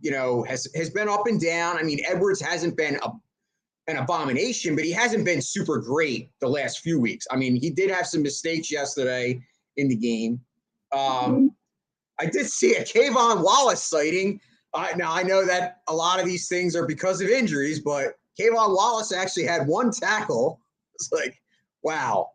has been up and down. I mean, Edwards hasn't been an abomination, but he hasn't been super great the last few weeks. I mean, he did have some mistakes yesterday in the game. I did see a Kayvon Wallace sighting. Now, I know that a lot of these things are because of injuries, but Kayvon Wallace actually had one tackle. It's like, wow.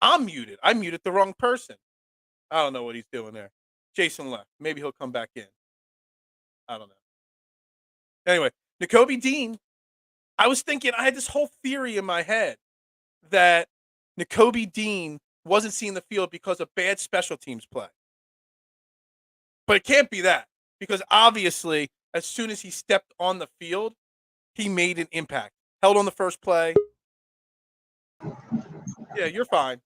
I'm muted. I muted the wrong person. I don't know what he's doing there. Jason left. Maybe he'll come back in. I don't know. Anyway, Nakobe Dean. I was thinking, I had this whole theory in my head that Nakobe Dean wasn't seeing the field because of bad special teams play. But it can't be that, because obviously, as soon as he stepped on the field, he made an impact. Held on the first play. Yeah, you're fine.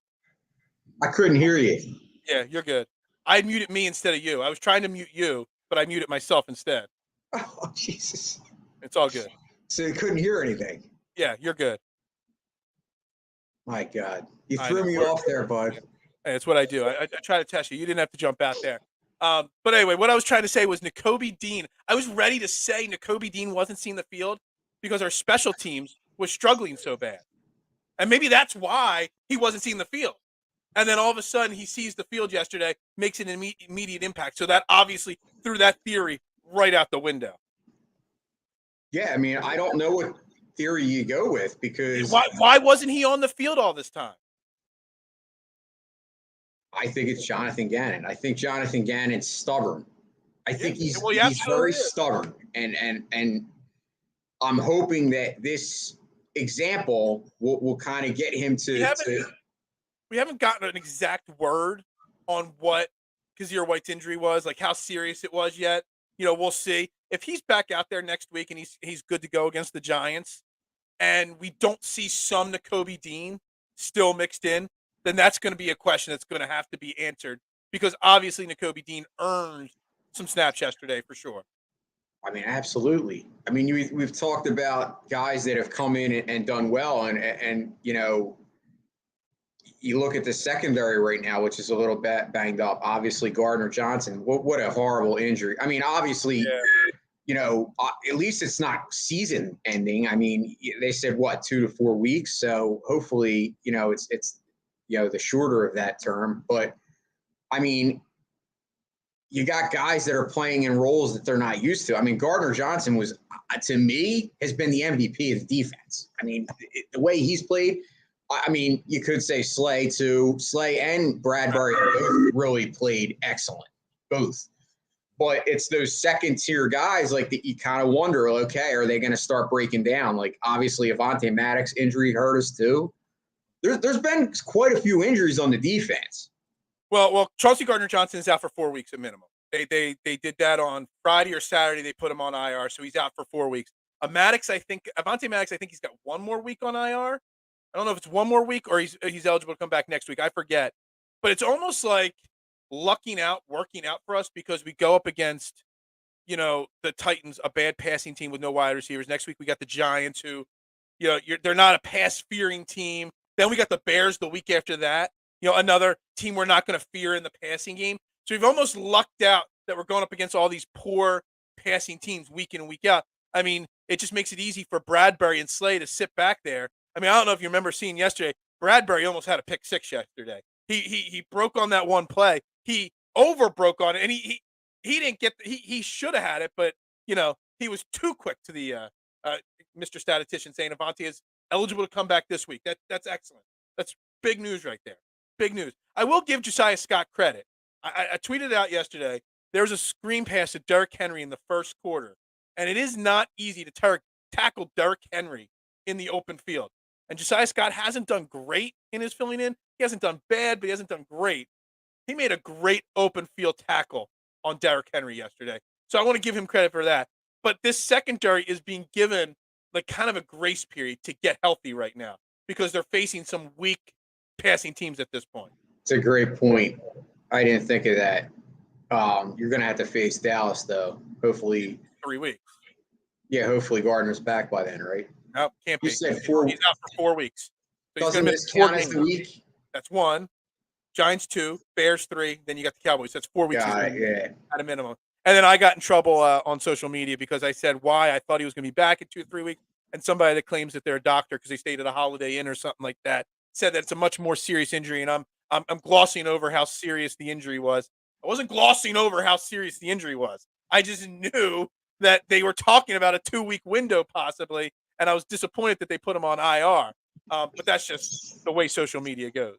I couldn't hear you. Yeah, you're good. I muted me instead of you. I was trying to mute you, but I muted myself instead. Oh, Jesus. It's all good. So you couldn't hear anything. Yeah, you're good. My God. You threw me off there, bud. Hey, that's what I do. I try to test you. You didn't have to jump out there. But anyway, what I was trying to say was Nakobe Dean. I was ready to say Nakobe Dean wasn't seeing the field because our special teams was struggling so bad. And maybe that's why he wasn't seeing the field. And then all of a sudden he sees the field yesterday, makes an immediate impact. So that obviously threw that theory right out the window. Yeah, I mean, I don't know what theory you go with, because why wasn't he on the field all this time? I think it's Jonathan Gannon. I think Jonathan Gannon's stubborn. I think he's very stubborn, and I'm hoping that this example will kind of get him to. We haven't gotten an exact word on what Kazir White's injury was, like how serious it was yet. We'll see. If he's back out there next week and he's good to go against the Giants, and we don't see some Nakobe Dean still mixed in, then that's going to be a question that's going to have to be answered, because obviously Nakobe Dean earned some snaps yesterday for sure. I mean, absolutely. I mean, we've talked about guys that have come in and done well, and you look at the secondary right now, which is a little bit banged up. Obviously, Gardner Johnson, what a horrible injury. I mean, obviously, at least it's not season ending. I mean, they said, 2 to 4 weeks. So hopefully, it's the shorter of that term. But, I mean, you got guys that are playing in roles that they're not used to. I mean, Gardner Johnson was, to me, has been the MVP of the defense. I mean, the way he's played – I mean, you could say Slay too. Slay and Bradbury both really played excellent, both. But it's those second-tier guys like that you kind of wonder, okay, are they going to start breaking down? Like, obviously, Avonte Maddox injury hurt us too. There's been quite a few injuries on the defense. Well, Chauncey Gardner-Johnson is out for 4 weeks at minimum. They did that on Friday or Saturday. They put him on IR, so he's out for 4 weeks. Avonte Maddox, I think he's got one more week on IR. I don't know if it's one more week or he's eligible to come back next week. I forget. But it's almost like working out for us, because we go up against, the Titans, a bad passing team with no wide receivers. Next week we got the Giants, who, they're not a pass-fearing team. Then we got the Bears the week after that, another team we're not going to fear in the passing game. So we've almost lucked out that we're going up against all these poor passing teams week in and week out. I mean, it just makes it easy for Bradbury and Slay to sit back there. I mean, I don't know if you remember seeing yesterday, Bradbury almost had a pick six yesterday. He broke on that one play. He over-broke on it, and he didn't get – he should have had it, but, he was too quick to the Mr. Statistician saying Avonte is eligible to come back this week. That's excellent. That's big news right there. Big news. I will give Josiah Scott credit. I tweeted it out yesterday. There was a screen pass to Derrick Henry in the first quarter, and it is not easy to tackle Derrick Henry in the open field. And Josiah Scott hasn't done great in his filling in. He hasn't done bad, but he hasn't done great. He made a great open field tackle on Derrick Henry yesterday. So I want to give him credit for that. But this secondary is being given like kind of a grace period to get healthy right now because they're facing some weak passing teams at this point. It's a great point. I didn't think of that. You're going to have to face Dallas, though. Hopefully. 3 weeks. Yeah, hopefully Gardner's back by then, right? No, can't be. You said 4 He's out for 4 weeks. So Doesn't this count as the week? That's 1. Giants 2, Bears 3, then you got the Cowboys. That's 4 weeks Yeah. at a minimum. And then I got in trouble on social media because I said why I thought he was going to be back in 2 or 3 weeks. And somebody that claims that they're a doctor because they stayed at a Holiday Inn or something like that said that it's a much more serious injury. And I'm glossing over how serious the injury was. I wasn't glossing over how serious the injury was. I just knew that they were talking about a 2-week window possibly, and I was disappointed that they put him on IR. But that's just the way social media goes.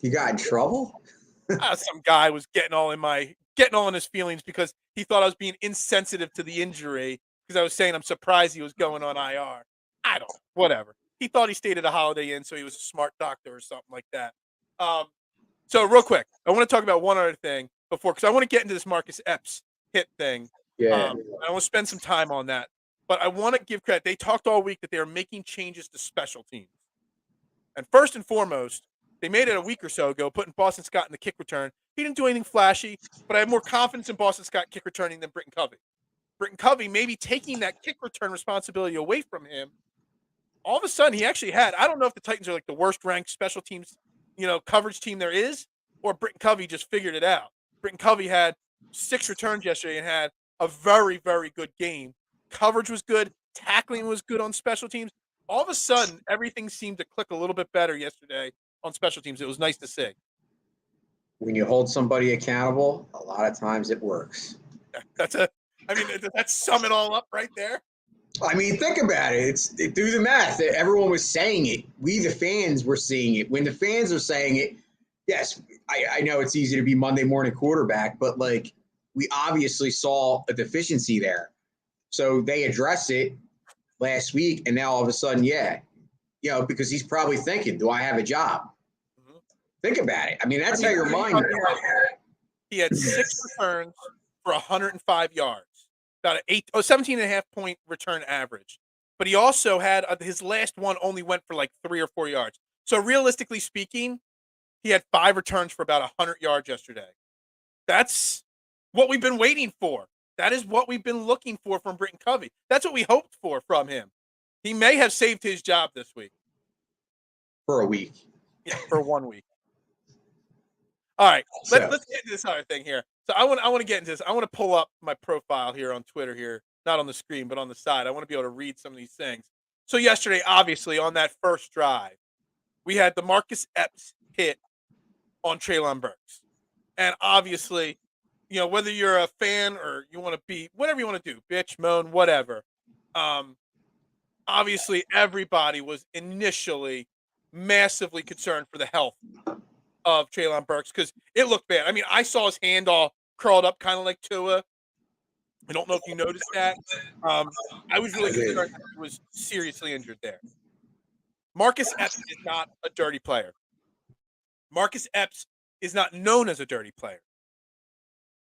You got in trouble? Some guy was getting all in his feelings because he thought I was being insensitive to the injury because I was saying I'm surprised he was going on IR. I don't know, whatever. He thought he stayed at a Holiday Inn, so he was a smart doctor or something like that. So real quick, I want to talk about one other thing before, because I want to get into this Marcus Epps hit thing. Yeah. I want to spend some time on that. But I want to give credit. They talked all week that they are making changes to special teams. And first and foremost, they made it a week or so ago, putting Boston Scott in the kick return. He didn't do anything flashy, but I have more confidence in Boston Scott kick returning than Britton Covey. Britton Covey maybe taking that kick return responsibility away from him. All of a sudden, he actually had, I don't know if the Titans are like the worst ranked special teams, coverage team there is, or Britton Covey just figured it out. Britton Covey had 6 returns yesterday and had a very, very good game. Coverage was good. Tackling was good on special teams. All of a sudden, everything seemed to click a little bit better yesterday on special teams. It was nice to see. When you hold somebody accountable, a lot of times it works. That's sum it all up right there. I mean, think about it. Do the math. Everyone was saying it. We, the fans, were seeing it. When the fans are saying it, yes, I know it's easy to be Monday morning quarterback, but like we obviously saw a deficiency there. So they addressed it last week, and now all of a sudden, because he's probably thinking, do I have a job? Mm-hmm. Think about it. I mean, that's how your mind. He had 6 returns for 105 yards. About 17.5 point return average. But he also had his last one only went for like 3 or 4 yards. So realistically speaking, he had 5 returns for about 100 yards yesterday. That's what we've been waiting for. That is what we've been looking for from Britton Covey. That's what we hoped for from him. He may have saved his job this week. For a week. Yeah, for 1 week. All right, let's get into this other thing here. So I want to get into this. I want to pull up my profile here on Twitter here, not on the screen, but on the side. I want to be able to read some of these things. So yesterday, obviously, on that first drive, we had the Marcus Epps hit on Treylon Burks. And obviously, whether you're a fan or you want to be whatever you want to do, bitch, moan, whatever. Obviously, everybody was initially massively concerned for the health of Treylon Burks because it looked bad. I mean, I saw his hand all curled up, kind of like Tua. I don't know if you noticed that. I was really concerned that he was seriously injured there. Marcus Epps is not a dirty player. Marcus Epps is not known as a dirty player.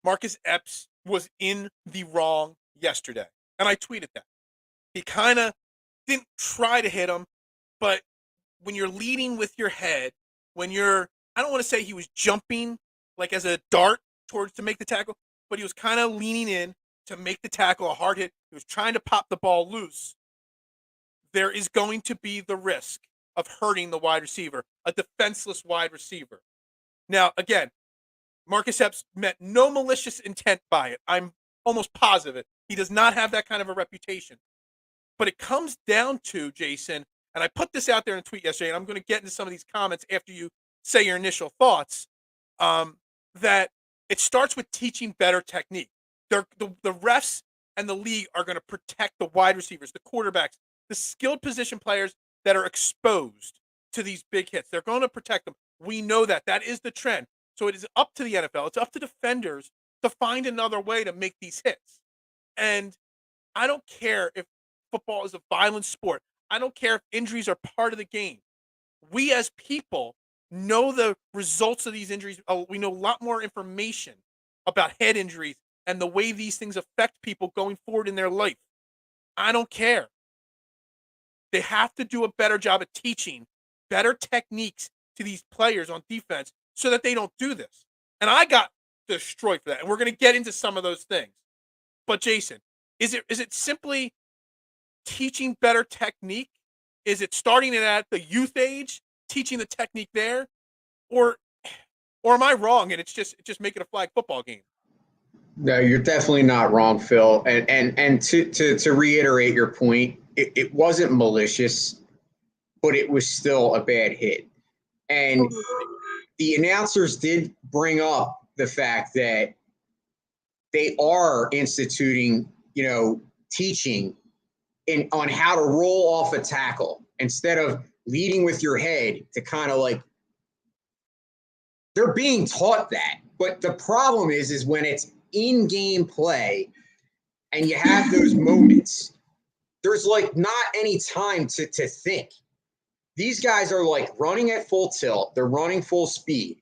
Marcus Epps was in the wrong yesterday, and I tweeted that. He kind of didn't try to hit him, but when you're leading with your head, I don't want to say he was jumping like as a dart to make the tackle, but he was kind of leaning in to make the tackle a hard hit. He was trying to pop the ball loose. There is going to be the risk of hurting the wide receiver, a defenseless wide receiver. Now, again, Marcus Epps meant no malicious intent by it. I'm almost positive. He does not have that kind of a reputation. But it comes down to, Jason, and I put this out there in a tweet yesterday, and I'm going to get into some of these comments after you say your initial thoughts, that it starts with teaching better technique. The refs and the league are going to protect the wide receivers, the quarterbacks, the skilled position players that are exposed to these big hits. They're going to protect them. We know that. That is the trend. So it is up to the NFL. It's up to defenders to find another way to make these hits. And I don't care if football is a violent sport. I don't care if injuries are part of the game. We as people know the results of these injuries. We know a lot more information about head injuries and the way these things affect people going forward in their life. I don't care. They have to do a better job of teaching better techniques to these players on defense so that they don't do this. And I got destroyed for that. And we're going to get into some of those things. But Jason, is it simply teaching better technique? Is it starting it at the youth age, teaching the technique there? Or am I wrong and it's just making a flag football game? No, you're definitely not wrong, Phil. And to reiterate your point, it wasn't malicious, but it was still a bad hit. And the announcers did bring up the fact that they are instituting, teaching on how to roll off a tackle instead of leading with your head to kind of like, they're being taught that. But the problem is when it's in-game play and you have those moments, there's like not any time to think. These guys are like running at full tilt. They're running full speed.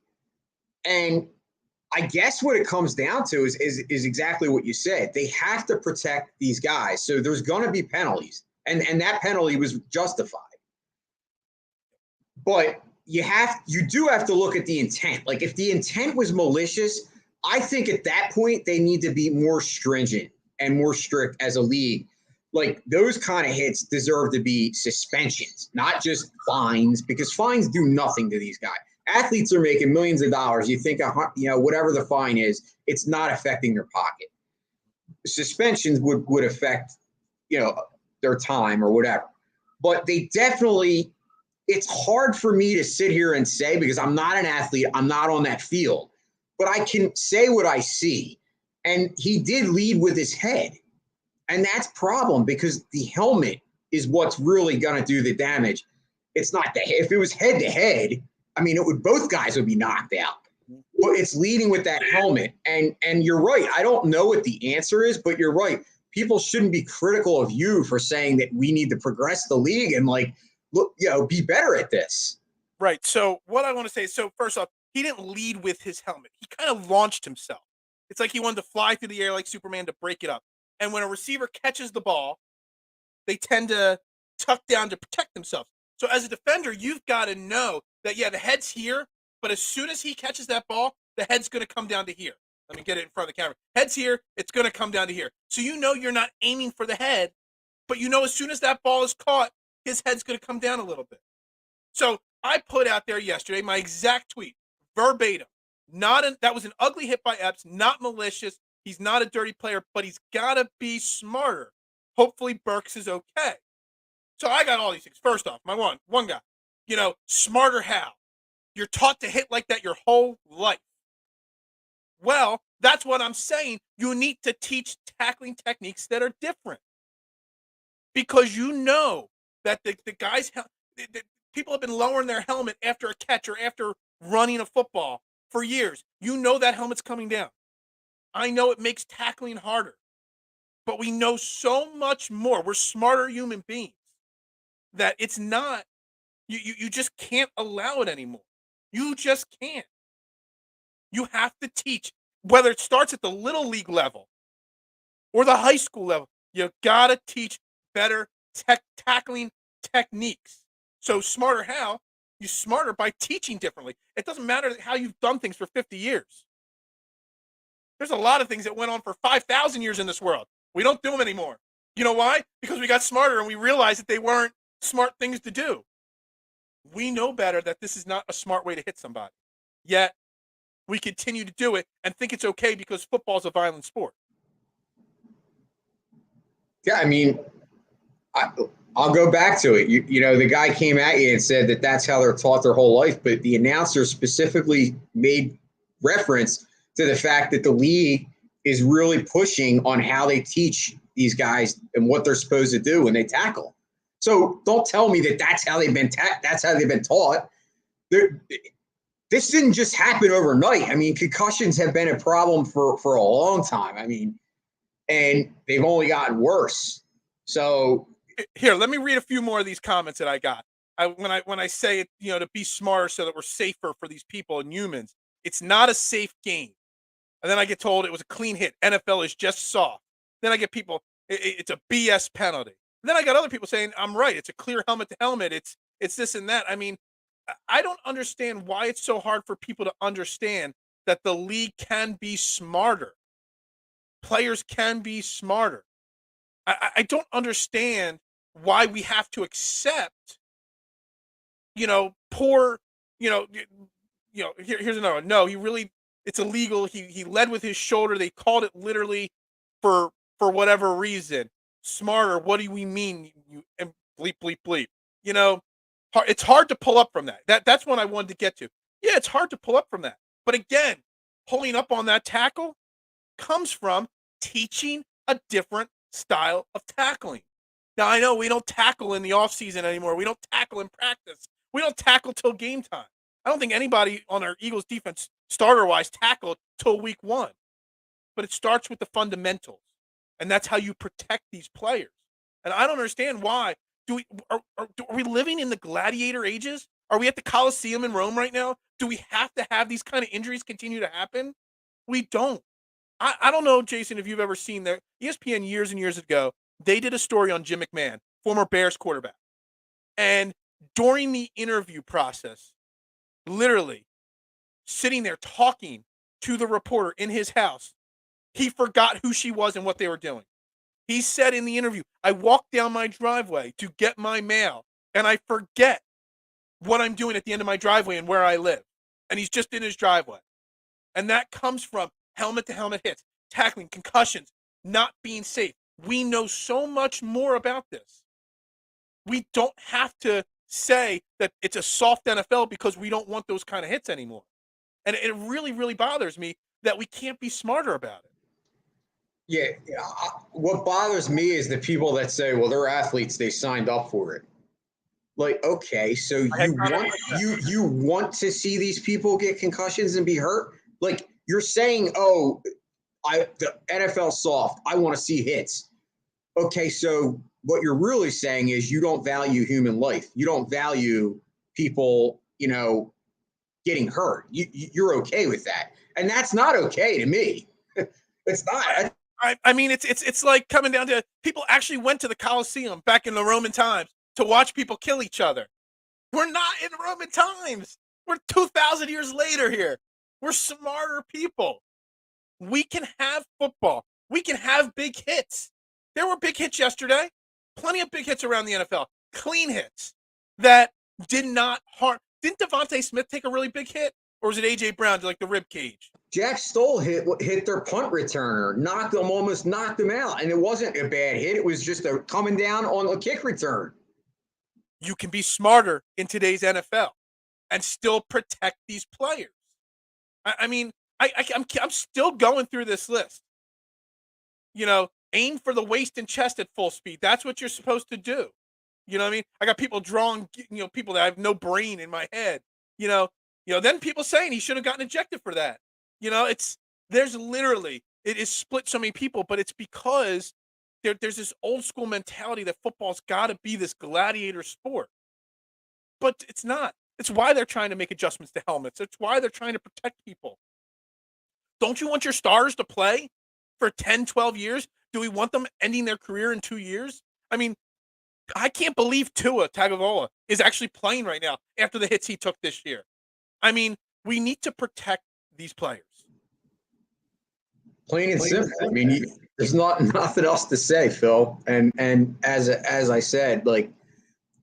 And I guess what it comes down to is exactly what you said. They have to protect these guys. So there's going to be penalties. And that penalty was justified. But you do have to look at the intent. Like if the intent was malicious, I think at that point they need to be more stringent and more strict as a league. Like those kind of hits deserve to be suspensions, not just fines, because fines do nothing to these guys. Athletes are making millions of dollars. You think, whatever the fine is, it's not affecting their pocket. Suspensions would affect, their time or whatever. But they definitely, it's hard for me to sit here and say, because I'm not an athlete, I'm not on that field, but I can say what I see. And he did lead with his head. And that's a problem because the helmet is what's really going to do the damage. It's not if it was head to head, both guys would be knocked out. But it's leading with that helmet. And you're right. I don't know what the answer is, but you're right. People shouldn't be critical of you for saying that we need to progress the league and be better at this. Right. So what I want to say is, first off, he didn't lead with his helmet. He kind of launched himself. It's like he wanted to fly through the air like Superman to break it up. And when a receiver catches the ball, they tend to tuck down to protect themselves. So as a defender, you've got to know that, the head's here, but as soon as he catches that ball, the head's going to come down to here. Let me get it in front of the camera. Head's here, it's going to come down to here. So you're not aiming for the head, but as soon as that ball is caught, his head's going to come down a little bit. So I put out there yesterday my exact tweet, verbatim. That was an ugly hit by Epps, not malicious. He's not a dirty player, but he's got to be smarter. Hopefully Burks is okay. So I got all these things. First off, my one guy, smarter how? You're taught to hit like that your whole life. Well, that's what I'm saying. You need to teach tackling techniques that are different. Because that the guys, people have been lowering their helmet after a catch or after running a football for years. That helmet's coming down. I know it makes tackling harder, but we know so much more. We're smarter human beings that it's not, you just can't allow it anymore. You just can't. You have to teach, whether it starts at the little league level or the high school level, you got to teach better tackling techniques. So smarter how? You're smarter by teaching differently. It doesn't matter how you've done things for 50 years. There's a lot of things that went on for 5,000 years in this world. We don't do them anymore. You know why? Because we got smarter and we realized that they weren't smart things to do. We know better that this is not a smart way to hit somebody. Yet, we continue to do it and think it's okay because football is a violent sport. Yeah, I'll go back to it. The guy came at you and said that that's how they're taught their whole life, but the announcer specifically made reference to the fact that the league is really pushing on how they teach these guys and what they're supposed to do when they tackle. So don't tell me that that's how they've been taught. this didn't just happen overnight. I mean, concussions have been a problem for a long time. I mean, and they've only gotten worse. So here, let me read a few more of these comments that I got. When I say it, to be smarter so that we're safer for these people and humans, it's not a safe game. And then I get told it was a clean hit. NFL is just soft. Then I get people, it's a BS penalty. And then I got other people saying I'm right. It's a clear helmet to helmet. It's this and that. I mean, I don't understand why it's so hard for people to understand that the league can be smarter. Players can be smarter. I don't understand why we have to accept, poor, here's another one. No, it's illegal. He led with his shoulder. They called it literally for whatever reason. Smarter. What do we mean? You and bleep, bleep, bleep. It's hard to pull up from that. That's what I wanted to get to. Yeah, it's hard to pull up from that. But again, pulling up on that tackle comes from teaching a different style of tackling. Now, I know we don't tackle in the offseason anymore. We don't tackle in practice. We don't tackle till game time. I don't think anybody on our Eagles defense, starter-wise, tackled till week 1. But it starts with the fundamentals, and that's how you protect these players. And I don't understand why. Are we living in the gladiator ages? Are we at the Colosseum in Rome right now? Do we have to have these kind of injuries continue to happen? We don't. I don't know, Jason, if you've ever seen their ESPN years and years ago, they did a story on Jim McMahon, former Bears quarterback. And during the interview process, literally sitting there talking to the reporter in his house, he forgot who she was and what they were doing. He said in the interview, I walk down my driveway to get my mail, and I forget what I'm doing at the end of my driveway and where I live. And he's just in his driveway. And that comes from helmet-to-helmet hits, tackling, concussions, not being safe. We know so much more about this. We don't have to say that it's a soft NFL because we don't want those kind of hits anymore. And it really, really bothers me that we can't be smarter about it. Yeah, what bothers me is the people that say, well, they're athletes, they signed up for it. Like, okay, so you want to see these people get concussions and be hurt? Like, you're saying, oh, the NFL soft, I want to see hits. Okay, so what you're really saying is you don't value human life. You don't value people, getting hurt. You're okay with that. And that's not okay to me. It's not. I mean, it's like coming down to people actually went to the Colosseum back in the Roman times to watch people kill each other. We're not in Roman times. We're 2,000 years later here. We're smarter people. We can have football. We can have big hits. There were big hits yesterday. Plenty of big hits around the NFL. Clean hits that did not harm. Didn't Devontae Smith take a really big hit? Or was it A.J. Brown to like the rib cage? Jack Stoll hit their punt returner, almost knocked them out. And it wasn't a bad hit. It was just coming down on a kick return. You can be smarter in today's NFL and still protect these players. I mean, I'm still going through this list. Aim for the waist and chest at full speed. That's what you're supposed to do. You know what I mean? I got people drawing, people that have no brain in my head. Then people saying he should have gotten ejected for that. There's literally, it is split so many people, but it's because there's this old school mentality that football's got to be this gladiator sport. But it's not. It's why they're trying to make adjustments to helmets. It's why they're trying to protect people. Don't you want your stars to play for 10, 12 years? Do we want them ending their career in 2 years? I mean, I can't believe Tua Tagovailoa is actually playing right now after the hits he took this year. I mean, we need to protect these players. Plain and simple. I mean, there's nothing else to say, Phil. And as I said, like,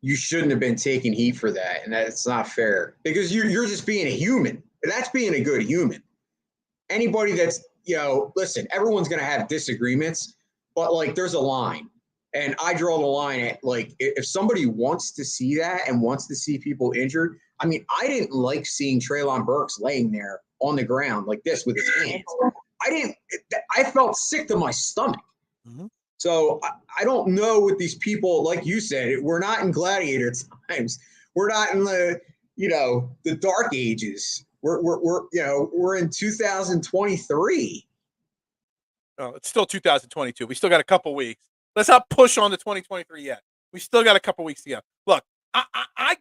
you shouldn't have been taking heat for that, and that's not fair because you're just being a human. That's being a good human. Anybody that's listen, everyone's gonna have disagreements, but like, there's a line, and I draw the line at like, if somebody wants to see that and wants to see people injured. I mean, I didn't like seeing Treylon Burks laying there on the ground like this with his hands. I felt sick to my stomach. Mm-hmm. So I don't know what these people, like you said, we're not in gladiator times. We're not in the dark ages. we're in 2023. Oh, it's still 2022. We still got a couple weeks. Let's not push on to 2023 yet. We still got a couple weeks to go. Look, I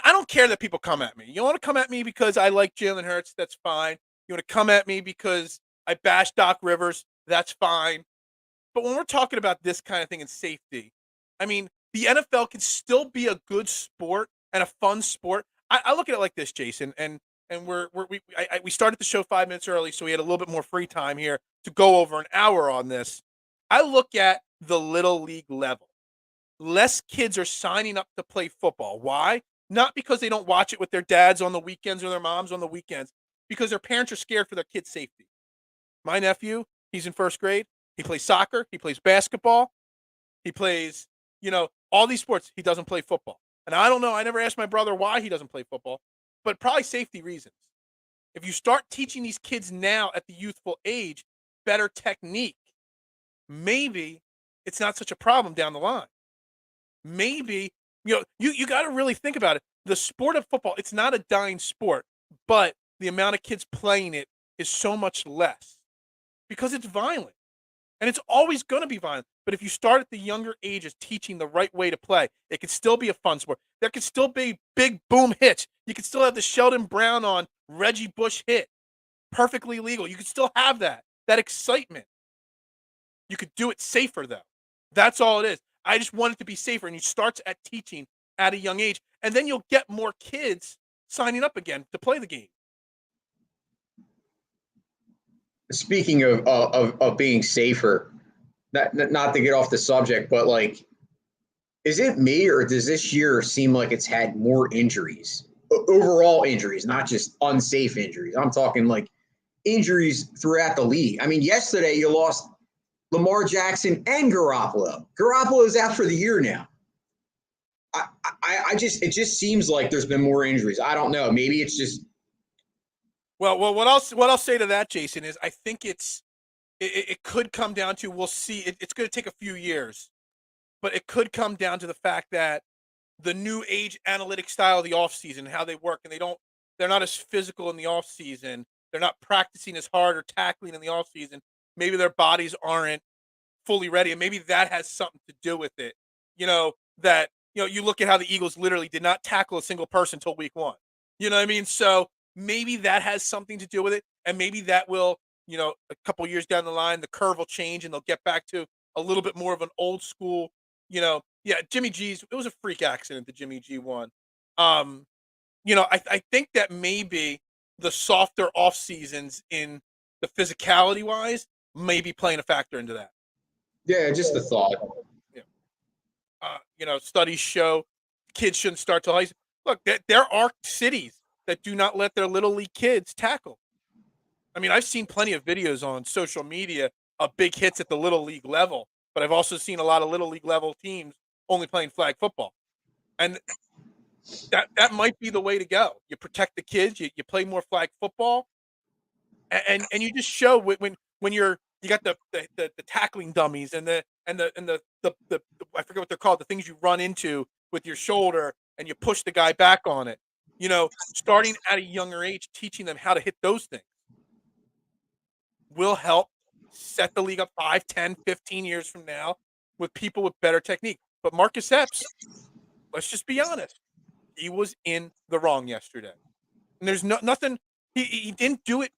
don't care that people come at me. You want to come at me because I like Jalen Hurts? That's fine. You want to come at me because I bash Doc Rivers? That's fine. But when we're talking about this kind of thing in safety, I mean, the NFL can still be a good sport and a fun sport. I look at it like this, Jason, and we started the show 5 minutes early, so we had a little bit more free time here to go over an hour on this. I look at the little league level. Less kids are signing up to play football. Why? Not because they don't watch it with their dads on the weekends or their moms on the weekends, because their parents are scared for their kids' safety. My nephew, he's in first grade. He plays soccer. He plays basketball. He plays, all these sports. He doesn't play football. And I don't know. I never asked my brother why he doesn't play football, but probably safety reasons. If you start teaching these kids now at the youthful age better technique, maybe it's not such a problem down the line. Maybe, you got to really think about it. The sport of football, it's not a dying sport, but the amount of kids playing it is so much less because it's violent. And it's always going to be violent. But if you start at the younger ages teaching the right way to play, it can still be a fun sport. There can still be big boom hits. You can still have the Sheldon Brown on Reggie Bush hit. Perfectly legal. You can still have that excitement. You could do it safer, though. That's all it is. I just want it to be safer. And you start at teaching at a young age. And then you'll get more kids signing up again to play the game. Speaking of being safer, not to get off the subject, but like, is it me or does this year seem like it's had more injuries, overall injuries, not just unsafe injuries? I'm talking like injuries throughout the league. I mean, yesterday you lost Lamar Jackson and Garoppolo. Garoppolo's out for the year now. It just seems like there's been more injuries. I don't know. Maybe it's just. Well, what I'll say to that, Jason, is I think it could come down to, we'll see. It's going to take a few years, but it could come down to the fact that the new age analytic style of the offseason, how they work, and they're not as physical in the offseason. They're not practicing as hard or tackling in the offseason. Maybe their bodies aren't fully ready, and maybe that has something to do with it. You look at how the Eagles literally did not tackle a single person until week 1. You know what I mean? So maybe that has something to do with it, and maybe that will, a couple years down the line, the curve will change, and they'll get back to a little bit more of an old school, Jimmy G's. It was a freak accident, the Jimmy G one. I think that maybe the softer off seasons in the physicality wise may be playing a factor into that. Yeah, just a thought. Studies show kids shouldn't start till high school. Look, there are cities that do not let their little league kids tackle. I mean, I've seen plenty of videos on social media of big hits at the little league level, but I've also seen a lot of little league level teams only playing flag football. And that might be the way to go. You protect the kids, you play more flag football, and you just show when you got the tackling dummies and the I forget what they're called, the things you run into with your shoulder and you push the guy back on it. Starting at a younger age, teaching them how to hit those things will help set the league up 5, 10, 15 years from now with people with better technique. But Marcus Epps, let's just be honest, he was in the wrong yesterday. And there's nothing, he didn't do it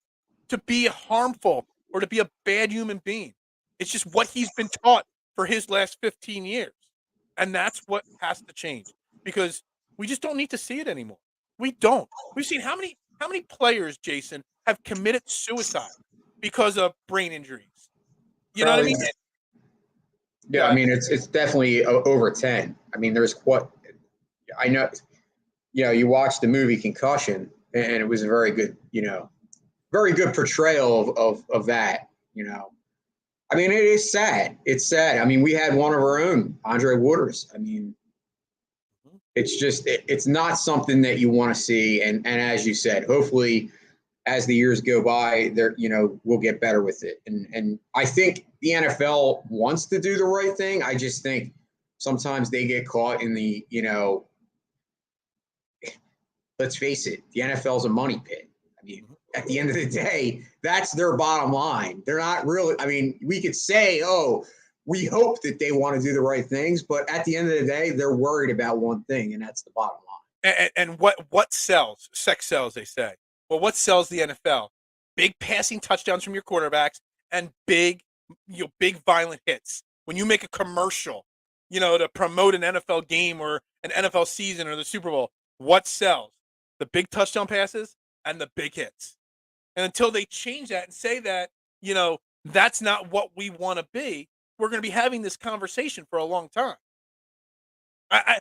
to be harmful or to be a bad human being. It's just what he's been taught for his last 15 years. And that's what has to change, because we just don't need to see it anymore. We don't. We've seen how many players, Jason, have committed suicide because of brain injuries. You know what I mean? Yeah, I mean, it's definitely over 10. I mean, there's I know, you watch the movie Concussion, and it was a very good, very good portrayal of that, I mean, it is sad. It's sad. I mean, we had one of our own, Andre Waters. I mean, it's just, it's not something that you want to see. And as you said, hopefully as the years go by, we'll get better with it. And I think the NFL wants to do the right thing. I just think sometimes they get caught in the, let's face it, the NFL is a money pit. I at the end of the day, that's their bottom line. They're not really, I mean, we could say, oh, we hope that they want to do the right things, but at the end of the day, they're worried about one thing, and that's the bottom line. And what sells? Sex sells, they say. Well, what sells the NFL? Big passing touchdowns from your quarterbacks and big violent hits. When you make a commercial, to promote an NFL game or an NFL season or the Super Bowl, what sells? The big touchdown passes and the big hits. And until they change that and say that, that's not what we want to be, we're going to be having this conversation for a long time. I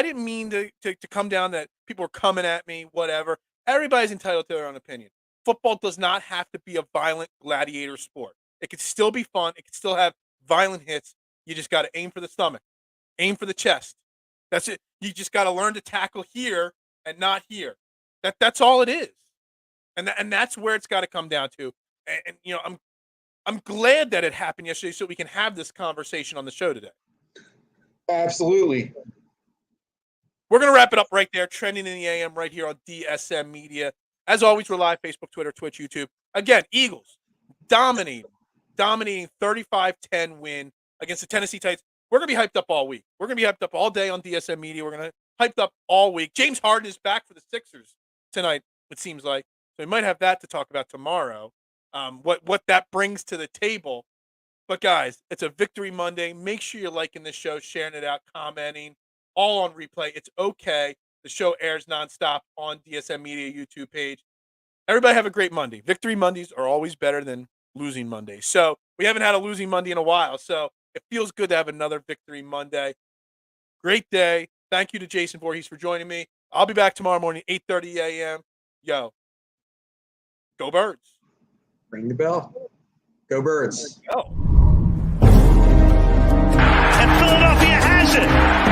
didn't mean to come down that people are coming at me, whatever. Everybody's entitled to their own opinion. Football does not have to be a violent gladiator sport. It can still be fun. It can still have violent hits. You just got to aim for the stomach, aim for the chest. That's it. You just got to learn to tackle here and not here. That's all it is. And that's where it's got to come down to. And I'm glad that it happened yesterday so we can have this conversation on the show today. Absolutely. We're going to wrap it up right there. Trending in the AM right here on DSM Media. As always, we're live, Facebook, Twitter, Twitch, YouTube. Again, Eagles dominating 35-10 win against the Tennesse Titans. We're going to be hyped up all week. We're going to be hyped up all day on DSM Media. We're going to hyped up all week. James Harden is back for the Sixers tonight, it seems like. So we might have that to talk about tomorrow, what that brings to the table. But, guys, it's a Victory Monday. Make sure you're liking this show, sharing it out, commenting, all on replay. It's okay. The show airs nonstop on DSM Media YouTube page. Everybody have a great Monday. Victory Mondays are always better than losing Mondays. So we haven't had a losing Monday in a while. So it feels good to have another Victory Monday. Great day. Thank you to Jason Voorhees for joining me. I'll be back tomorrow morning, 8:30 a.m. Yo, go Birds. Ring the bell. Go Birds. Go. And Philadelphia has it.